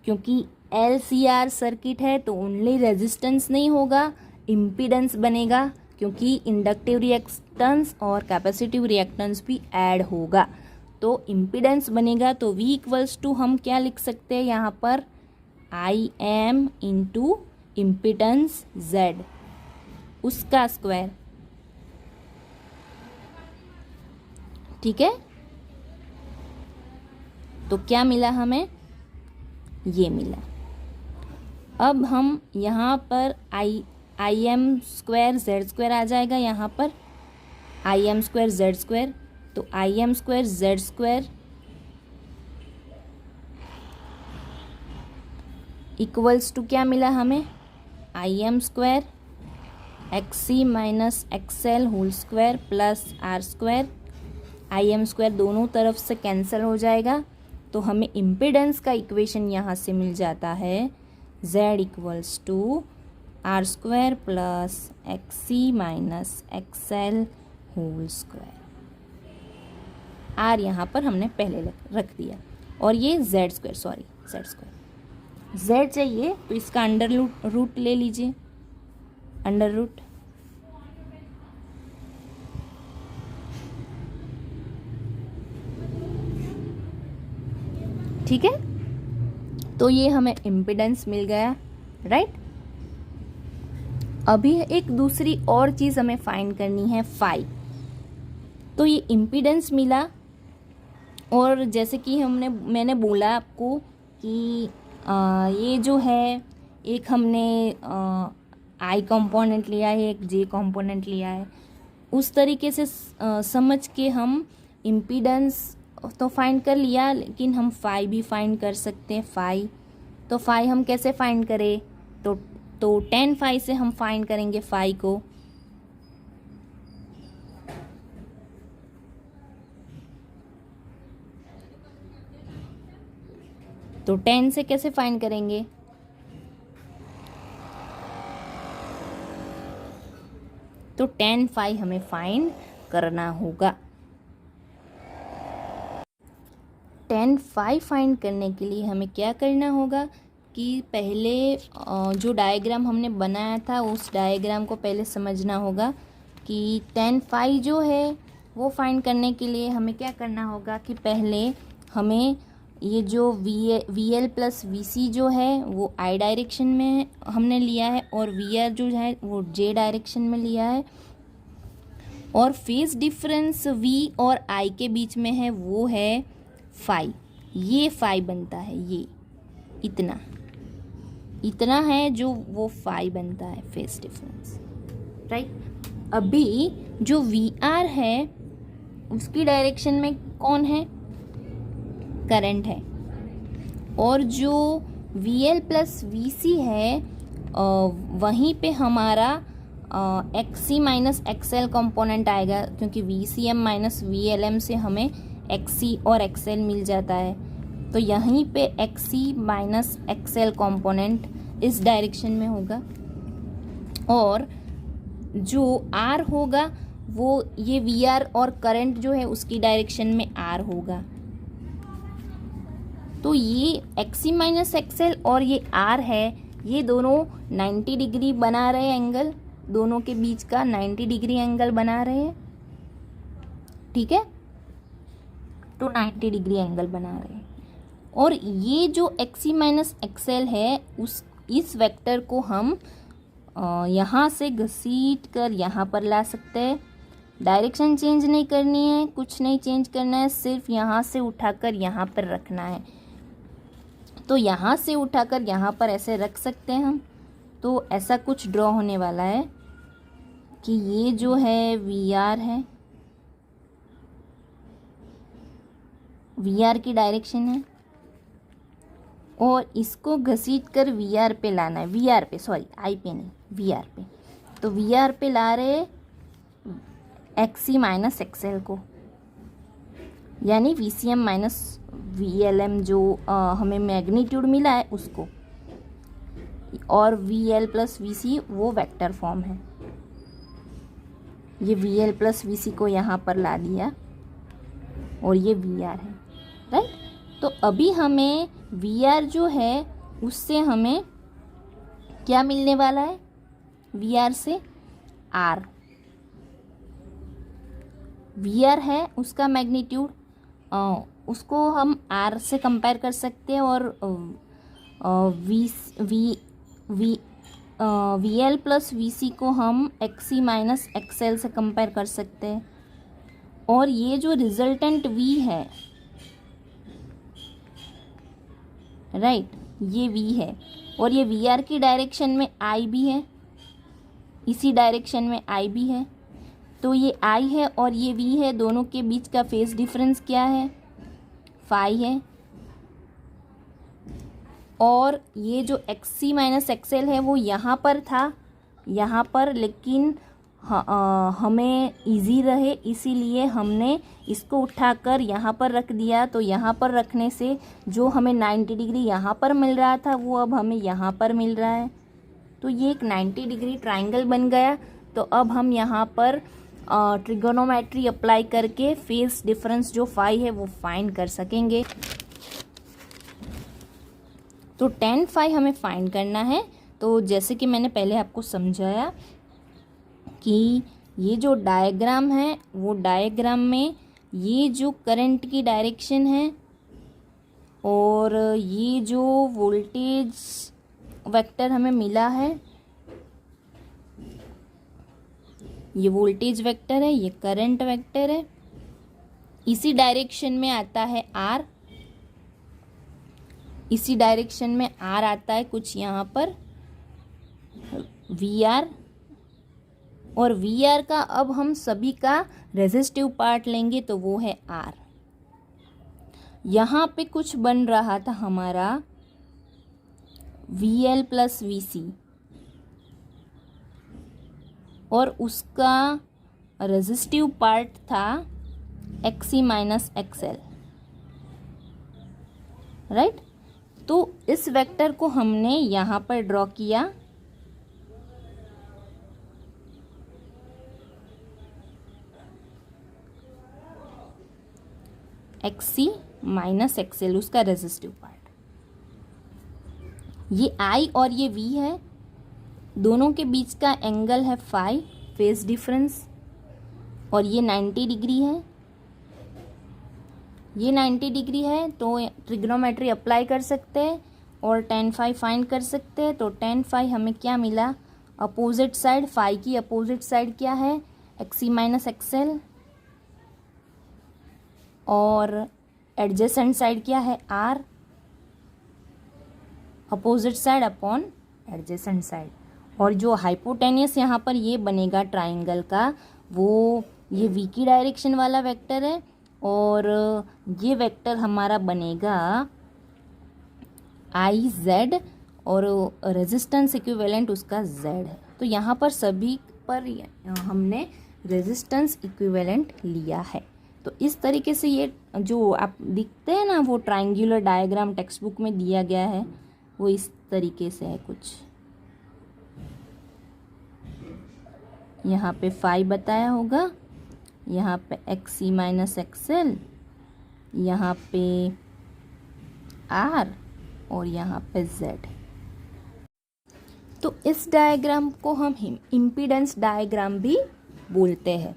क्योंकि LCR सर्किट है तो ओनली रेजिस्टेंस नहीं होगा, इम्पीडेंस बनेगा, क्योंकि इंडक्टिव रिएक्टेंस और कैपेसिटिव रिएक्टेंस भी ऐड होगा, तो इम्पीडेंस बनेगा। तो V इक्वल्स टू हम क्या लिख सकते हैं यहाँ पर, IM इंटू इम्पीडेंस Z, उसका स्क्वायर, ठीक है। तो क्या मिला हमें, ये मिला। अब हम यहाँ पर IM स्क्वायर Z स्क्वायर आ जाएगा, यहाँ पर IM स्क्वायर Z स्क्वायर, तो IM square Z square equals to क्या मिला हमें, IM square XC minus XL whole square plus R square, IM square दोनों तरफ से कैंसिल हो जाएगा, तो हमें इम्पीडेंस का इक्वेशन यहाँ से मिल जाता है, Z equals to R square plus XC minus XL whole square. R यहाँ पर हमने पहले रख दिया, और ये Z square, sorry Z square, Z चाहिए तो इसका अंडर रूट ले लीजिए, अंडर रूट, ठीक है। तो ये हमें इम्पीडेंस मिल गया, राइट। अभी एक दूसरी और चीज़ हमें फाइंड करनी है, फाई। तो ये इम्पीडेंस मिला, और जैसे कि मैंने बोला आपको कि ये जो है, एक हमने I कंपोनेंट लिया है, एक J कंपोनेंट लिया है, उस तरीके से समझ के हम इम्पीडेंस तो फाइंड कर लिया, लेकिन हम फाई भी फाइंड कर सकते हैं। फाई, तो फाई हम कैसे फाइंड करें, तो 10 फाई से हम फाइंड करेंगे फाई को, तो 10 से कैसे फाइंड करेंगे, तो 10 फाई हमें फाइंड करना होगा। 10 फाई फाइंड करने के लिए हमें क्या करना होगा कि पहले जो डायग्राम हमने बनाया था उस डायग्राम को पहले समझना होगा कि 10 फाई जो है वो फाइंड करने के लिए हमें क्या करना होगा कि पहले हमें ये जो वी एल प्लस वी सी जो है वो आई डायरेक्शन में हमने लिया है, और वी आर जो है वो जे डायरेक्शन में लिया है, और फेज डिफरेंस वी और आई के बीच में है वो है फाई। ये फाई बनता है, ये इतना है जो वो फाई बनता है फेज डिफरेंस, राइट। अभी जो वी आर है उसकी डायरेक्शन में कौन है, करंट है, और जो V L plus V C है वहीं पे हमारा X C minus X L component आएगा, क्योंकि V C M minus V L M से हमें एक्स सी और एक्स एल मिल जाता है। तो यहीं पे x C minus X L component इस डायरेक्शन में होगा, और जो आर होगा वो ये वी आर और करंट जो है उसकी डायरेक्शन में आर होगा। तो ये x C minus X L और ये आर है, ये दोनों 90 डिग्री बना रहे हैं, एंगल दोनों के बीच का 90 डिग्री एंगल बना रहे हैं, ठीक है। तो 90 डिग्री एंगल बना रहे हैं, और ये जो x C minus X L है इस वेक्टर को हम यहाँ से घसीट कर यहाँ पर ला सकते हैं। डायरेक्शन चेंज नहीं करनी है, कुछ नहीं चेंज करना है, सिर्फ यहाँ से उठाकर यहाँ पर रखना है। तो यहाँ से उठाकर यहाँ पर ऐसे रख सकते हैं हम। तो ऐसा कुछ ड्रॉ होने वाला है कि ये जो है वी आर है, वी आर की डायरेक्शन है, और इसको घसीट कर वी आर पे लाना है, वी आर पे, सॉरी आई पे नहीं, वी आर पे। तो वी आर पे ला रहे X C minus X L को, यानी V C M minus V L M जो हमें मैग्नीट्यूड मिला है उसको, और V L plus V C वो वेक्टर फॉर्म है। ये V L plus V C को यहाँ पर ला दिया, और ये वी आर है, राइट। तो अभी हमें वी आर जो है उससे हमें क्या मिलने वाला है, वी आर से आर, वी आर है उसका मैग्नीट्यूड, उसको हम आर से कंपेयर कर सकते हैं, और V L plus V C को हम x C minus X L से कंपेयर कर सकते हैं, और ये जो रिजल्टेंट वी है, राइट, ये वी है, और ये वी आर की डायरेक्शन में आई भी है, इसी डायरेक्शन में आई भी है। तो ये आई है और ये वी है, दोनों के बीच का फेज डिफरेंस क्या है, फाई है। और ये जो x C minus X L है वो यहाँ पर था, यहाँ पर, लेकिन हमें इजी रहे इसीलिए हमने इसको उठाकर यहाँ पर रख दिया। तो यहाँ पर रखने से जो हमें 90 डिग्री यहाँ पर मिल रहा था वो अब हमें यहाँ पर मिल रहा है। तो ये एक 90 डिग्री ट्राइंगल बन गया। तो अब हम यहाँ पर ट्रिगोनोमेट्री अप्लाई करके फेस डिफरेंस जो फाई है वो फाइंड कर सकेंगे। तो tan फाई हमें फाइंड करना है। तो जैसे कि मैंने पहले आपको समझाया कि ये जो डायग्राम है वो डायग्राम में ये जो करंट की डायरेक्शन है और ये जो वोल्टेज वेक्टर हमें मिला है, ये वोल्टेज वेक्टर है, ये करंट वेक्टर है, इसी डायरेक्शन में आता है आर, इसी डायरेक्शन में आर आता है कुछ यहाँ पर वी आर, और वी आर का अब हम सभी का रेजिस्टिव पार्ट लेंगे तो वो है आर। यहाँ पे कुछ बन रहा था हमारा वी एल प्लस वी सी और उसका रेजिस्टिव पार्ट था x C minus X L, right. तो इस वेक्टर को हमने यहाँ पर ड्रॉ किया, x C minus X L उसका रेजिस्टिव पार्ट। ये आई और ये वी है, दोनों के बीच का एंगल है फाई, फेज डिफरेंस, और ये 90 डिग्री है। ये 90 डिग्री है तो ट्रिग्नोमेट्री अप्लाई कर सकते हैं और tan phi फाइंड कर सकते हैं। तो tan phi हमें क्या मिला, अपोजिट साइड, फाई की अपोजिट साइड क्या है, एक्सी माइनस एक्सएल, और एडजेसेंट साइड क्या है, R, opposite side upon adjacent side. और जो हाइपोटेनियस यहाँ पर ये बनेगा ट्राइंगल का, वो ये वी की डायरेक्शन वाला वेक्टर है और ये वेक्टर हमारा बनेगा आई जेड और रेजिस्टेंस इक्विवेलेंट उसका जेड है। तो यहाँ पर सभी पर हमने रेजिस्टेंस इक्विवेलेंट लिया है। तो इस तरीके से ये जो आप दिखते हैं ना वो ट्रायंगुलर डायग्राम टेक्स्ट बुक में दिया गया है, वो इस तरीके से है कुछ। यहाँ पे फाई बताया होगा, यहाँ पे एक्सी माइनस एक्सएल, यहाँ पे आर और यहाँ पे जेड। तो इस डायग्राम को हम इम्पीडेंस डायग्राम भी बोलते हैं।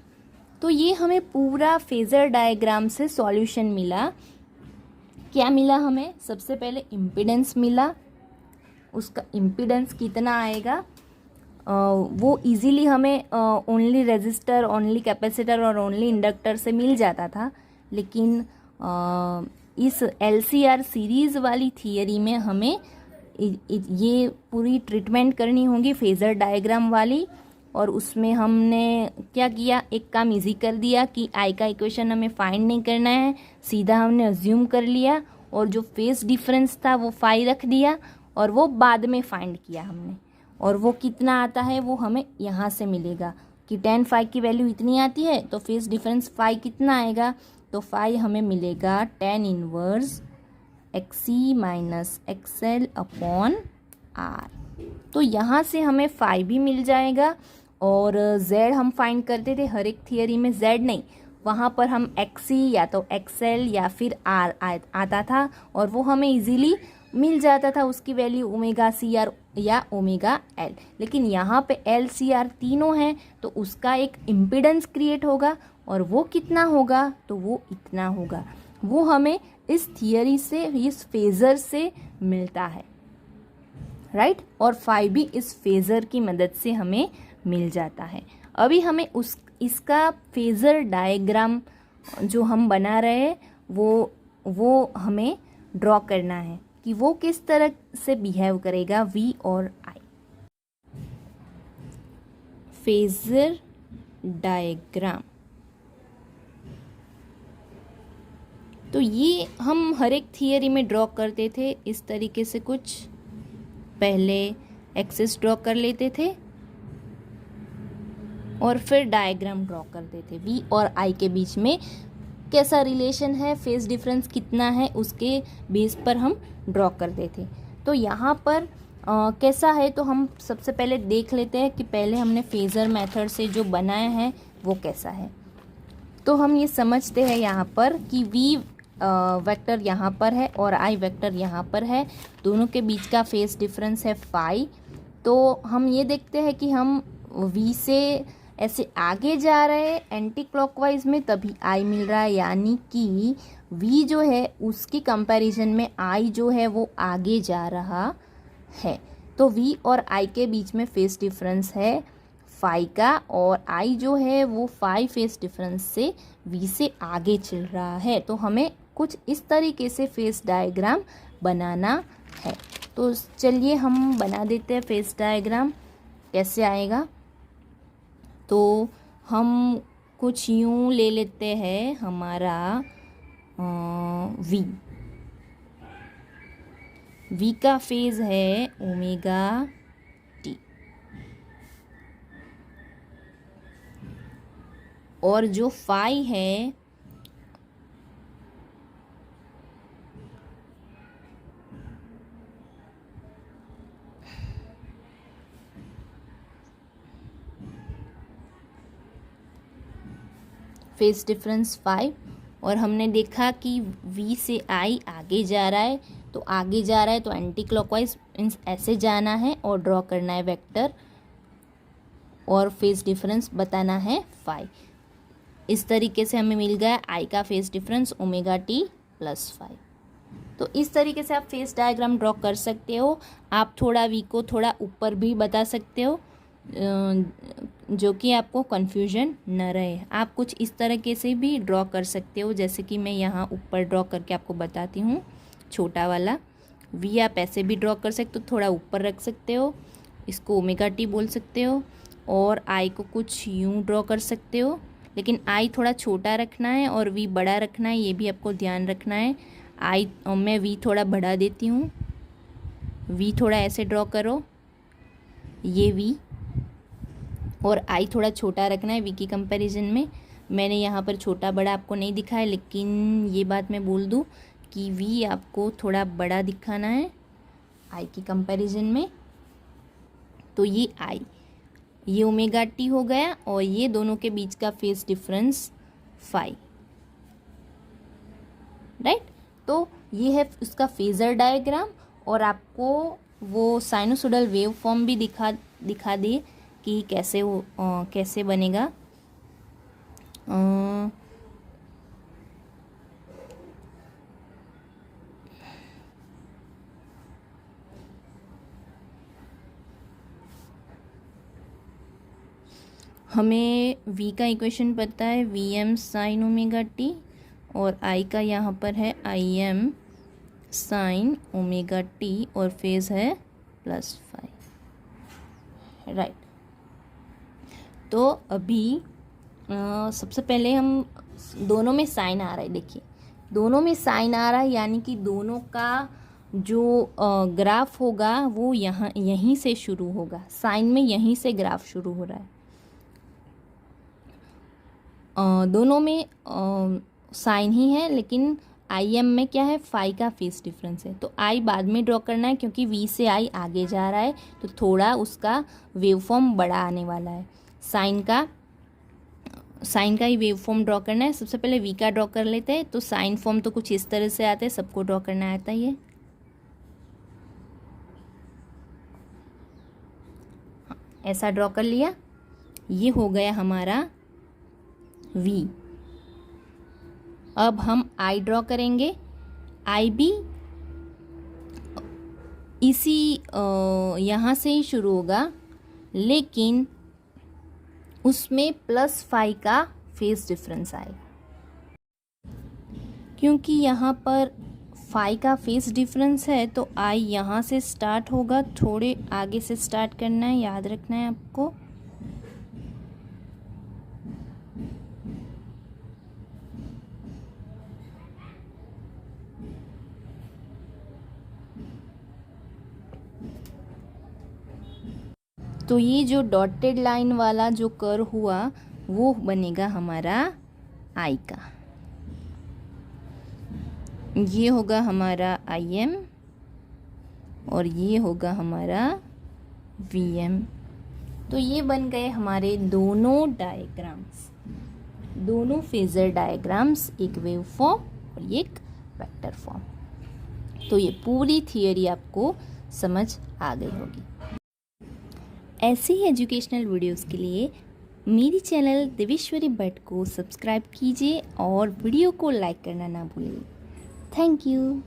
तो ये हमें पूरा फेजर डायग्राम से सॉल्यूशन मिला। क्या मिला हमें, सबसे पहले इम्पीडेंस मिला, उसका इम्पीडेंस कितना आएगा वो इजीली हमें ओनली रेजिस्टर, ओनली कैपेसिटर और ओनली इंडक्टर से मिल जाता था। लेकिन इस LCR सीरीज़ वाली थियरी में हमें ये पूरी ट्रीटमेंट करनी होगी फेजर डायग्राम वाली। और उसमें हमने क्या किया, एक काम इजी कर दिया कि आई का इक्वेशन हमें फाइंड नहीं करना है, सीधा हमने अज्यूम कर लिया और जो फेज डिफरेंस था वो फाई रख दिया और वो बाद में फाइंड किया हमने। और वो कितना आता है वो हमें यहाँ से मिलेगा कि tan phi की वैल्यू इतनी आती है तो फेज डिफरेंस फाई कितना आएगा, तो फाई हमें मिलेगा tan inverse XC minus XL upon R. तो यहाँ से हमें फाई भी मिल जाएगा। और z हम फाइंड करते थे हर एक थियरी में, z नहीं, वहाँ पर हम एक्सी या तो एक्सएल या फिर आर आता था और वो हमें इजीली मिल जाता था, उसकी वैल्यू ओमेगा सी आर या ओमेगा एल। लेकिन यहाँ पे एल सी आर तीनों हैं तो उसका एक इम्पिडेंस क्रिएट होगा और वो कितना होगा, तो वो इतना होगा। वो हमें इस थियरी से, इस फेज़र से मिलता है, राइट। और फाई भी इस फेज़र की मदद से हमें मिल जाता है। अभी हमें इसका फेज़र डायग्राम जो हम बना रहे हैं वो हमें ड्रॉ करना है कि वो किस तरह से बिहेव करेगा वी और आई। फेजर डायग्राम, तो ये हम हर एक थियरी में ड्रॉ करते थे इस तरीके से। कुछ पहले एक्सिस ड्रॉ कर लेते थे और फिर डायग्राम ड्रॉ करते थे, वी और आई के बीच में कैसा रिलेशन है, फेज डिफरेंस कितना है, उसके बेस पर हम ड्रॉ करते थे। तो यहाँ पर कैसा है, तो हम सबसे पहले देख लेते हैं कि पहले हमने फेज़र मेथड से जो बनाया है वो कैसा है। तो हम ये समझते हैं यहाँ पर कि वी वेक्टर यहाँ पर है और आई वेक्टर यहाँ पर है, दोनों के बीच का फेज डिफरेंस है फाई। तो हम ये देखते हैं कि हम वी से ऐसे आगे जा रहे हैं एंटी क्लॉकवाइज में, तभी आई मिल रहा है, यानी कि वी जो है उसकी कंपैरिजन में आई जो है वो आगे जा रहा है। तो वी और आई के बीच में फेज डिफरेंस है फाई का, और आई जो है वो फाई फेज डिफरेंस से वी से आगे चल रहा है। तो हमें कुछ इस तरीके से फेज डायग्राम बनाना है। तो चलिए हम बना देते हैं फेज डायग्राम। कैसे आएगा, तो हम कुछ यूँ ले लेते हैं हमारा वी का फेज है ओमेगा टी, और जो फाई है फेज डिफरेंस 5, और हमने देखा कि V से I आगे जा रहा है, तो आगे जा रहा है तो एंटी क्लॉकवाइज मीन्स ऐसे जाना है और ड्रॉ करना है वेक्टर, और फेज डिफरेंस बताना है 5। इस तरीके से हमें मिल गया आई का phase difference omega T plus 5। तो इस तरीके से आप फेस डायग्राम ड्रॉ कर सकते हो। आप थोड़ा वी को थोड़ा ऊपर भी बता सकते हो, जो कि आपको कन्फ्यूजन न रहे। आप कुछ इस तरीके से भी ड्रॉ कर सकते हो, जैसे कि मैं यहाँ ऊपर ड्रॉ करके आपको बताती हूँ। छोटा वाला वी आप ऐसे भी ड्रॉ कर सकते हो, थोड़ा ऊपर रख सकते हो, इसको ओमेगा टी बोल सकते हो। और आई को कुछ यूँ ड्रॉ कर सकते हो, लेकिन आई थोड़ा छोटा रखना है और वी बड़ा रखना है, ये भी आपको ध्यान रखना है। आई मैं वी थोड़ा बढ़ा देती हूँ, वी थोड़ा ऐसे ड्रॉ करो, ये वी, और आई थोड़ा छोटा रखना है वी की कंपैरिजन में। मैंने यहाँ पर छोटा बड़ा आपको नहीं दिखाया, लेकिन ये बात मैं बोल दूँ कि वी आपको थोड़ा बड़ा दिखाना है आई की कंपैरिजन में। तो ये आई, ये ओमेगा टी हो गया, और ये दोनों के बीच का फेस डिफरेंस 5, राइट। तो ये है उसका फेज़र डायग्राम, और आपको वो साइनोसॉइडल वेव फॉर्म भी दिखा दिए कि कैसे वो कैसे बनेगा। हमें v का इक्वेशन पता है, V M sine omega T, और i का यहाँ पर है I M sine omega T, और फेज है +5, राइट। तो अभी सबसे पहले हम दोनों में साइन आ रहा है, देखिए दोनों में साइन आ रहा है, यानी कि दोनों का जो ग्राफ होगा वो यहीं से शुरू होगा। साइन में यहीं से ग्राफ शुरू हो रहा है। दोनों में साइन ही है, लेकिन आई एम में क्या है, 5 का फेस डिफरेंस है। तो आई बाद में ड्रॉ करना है, क्योंकि वी से आई आगे जा रहा है, तो थोड़ा उसका वेव फॉर्म बड़ा आने वाला है। साइन का ही वेव फॉर्म ड्रॉ करना है। सबसे पहले वी का ड्रॉ कर लेते हैं। तो साइन फॉर्म तो कुछ इस तरह से आते हैं, सबको ड्रॉ करना आता ही है। ऐसा ड्रॉ कर लिया, ये हो गया हमारा वी। अब हम आई ड्रॉ करेंगे। आई भी इसी यहाँ से ही शुरू होगा, लेकिन उसमें +5 का फेस डिफरेंस आएगा। क्योंकि यहाँ पर 5 का फेस डिफरेंस है, तो आई यहाँ से स्टार्ट होगा, थोड़े आगे से स्टार्ट करना है, याद रखना है आपको। तो ये जो डॉटेड लाइन वाला जो कर्व हुआ वो बनेगा हमारा आई का। ये होगा हमारा आई एम, और ये होगा हमारा वी एम। तो ये बन गए हमारे दोनों डायग्राम्स, दोनों फेजर डायग्राम्स, एक वेव फॉर्म और एक वेक्टर फॉर्म। तो ये पूरी थियरी आपको समझ आ गई होगी। ऐसे ही एजुकेशनल वीडियोस के लिए मेरी चैनल देवेश्वरी भट्ट को सब्सक्राइब कीजिए और वीडियो को लाइक करना ना भूलिए। Thank you.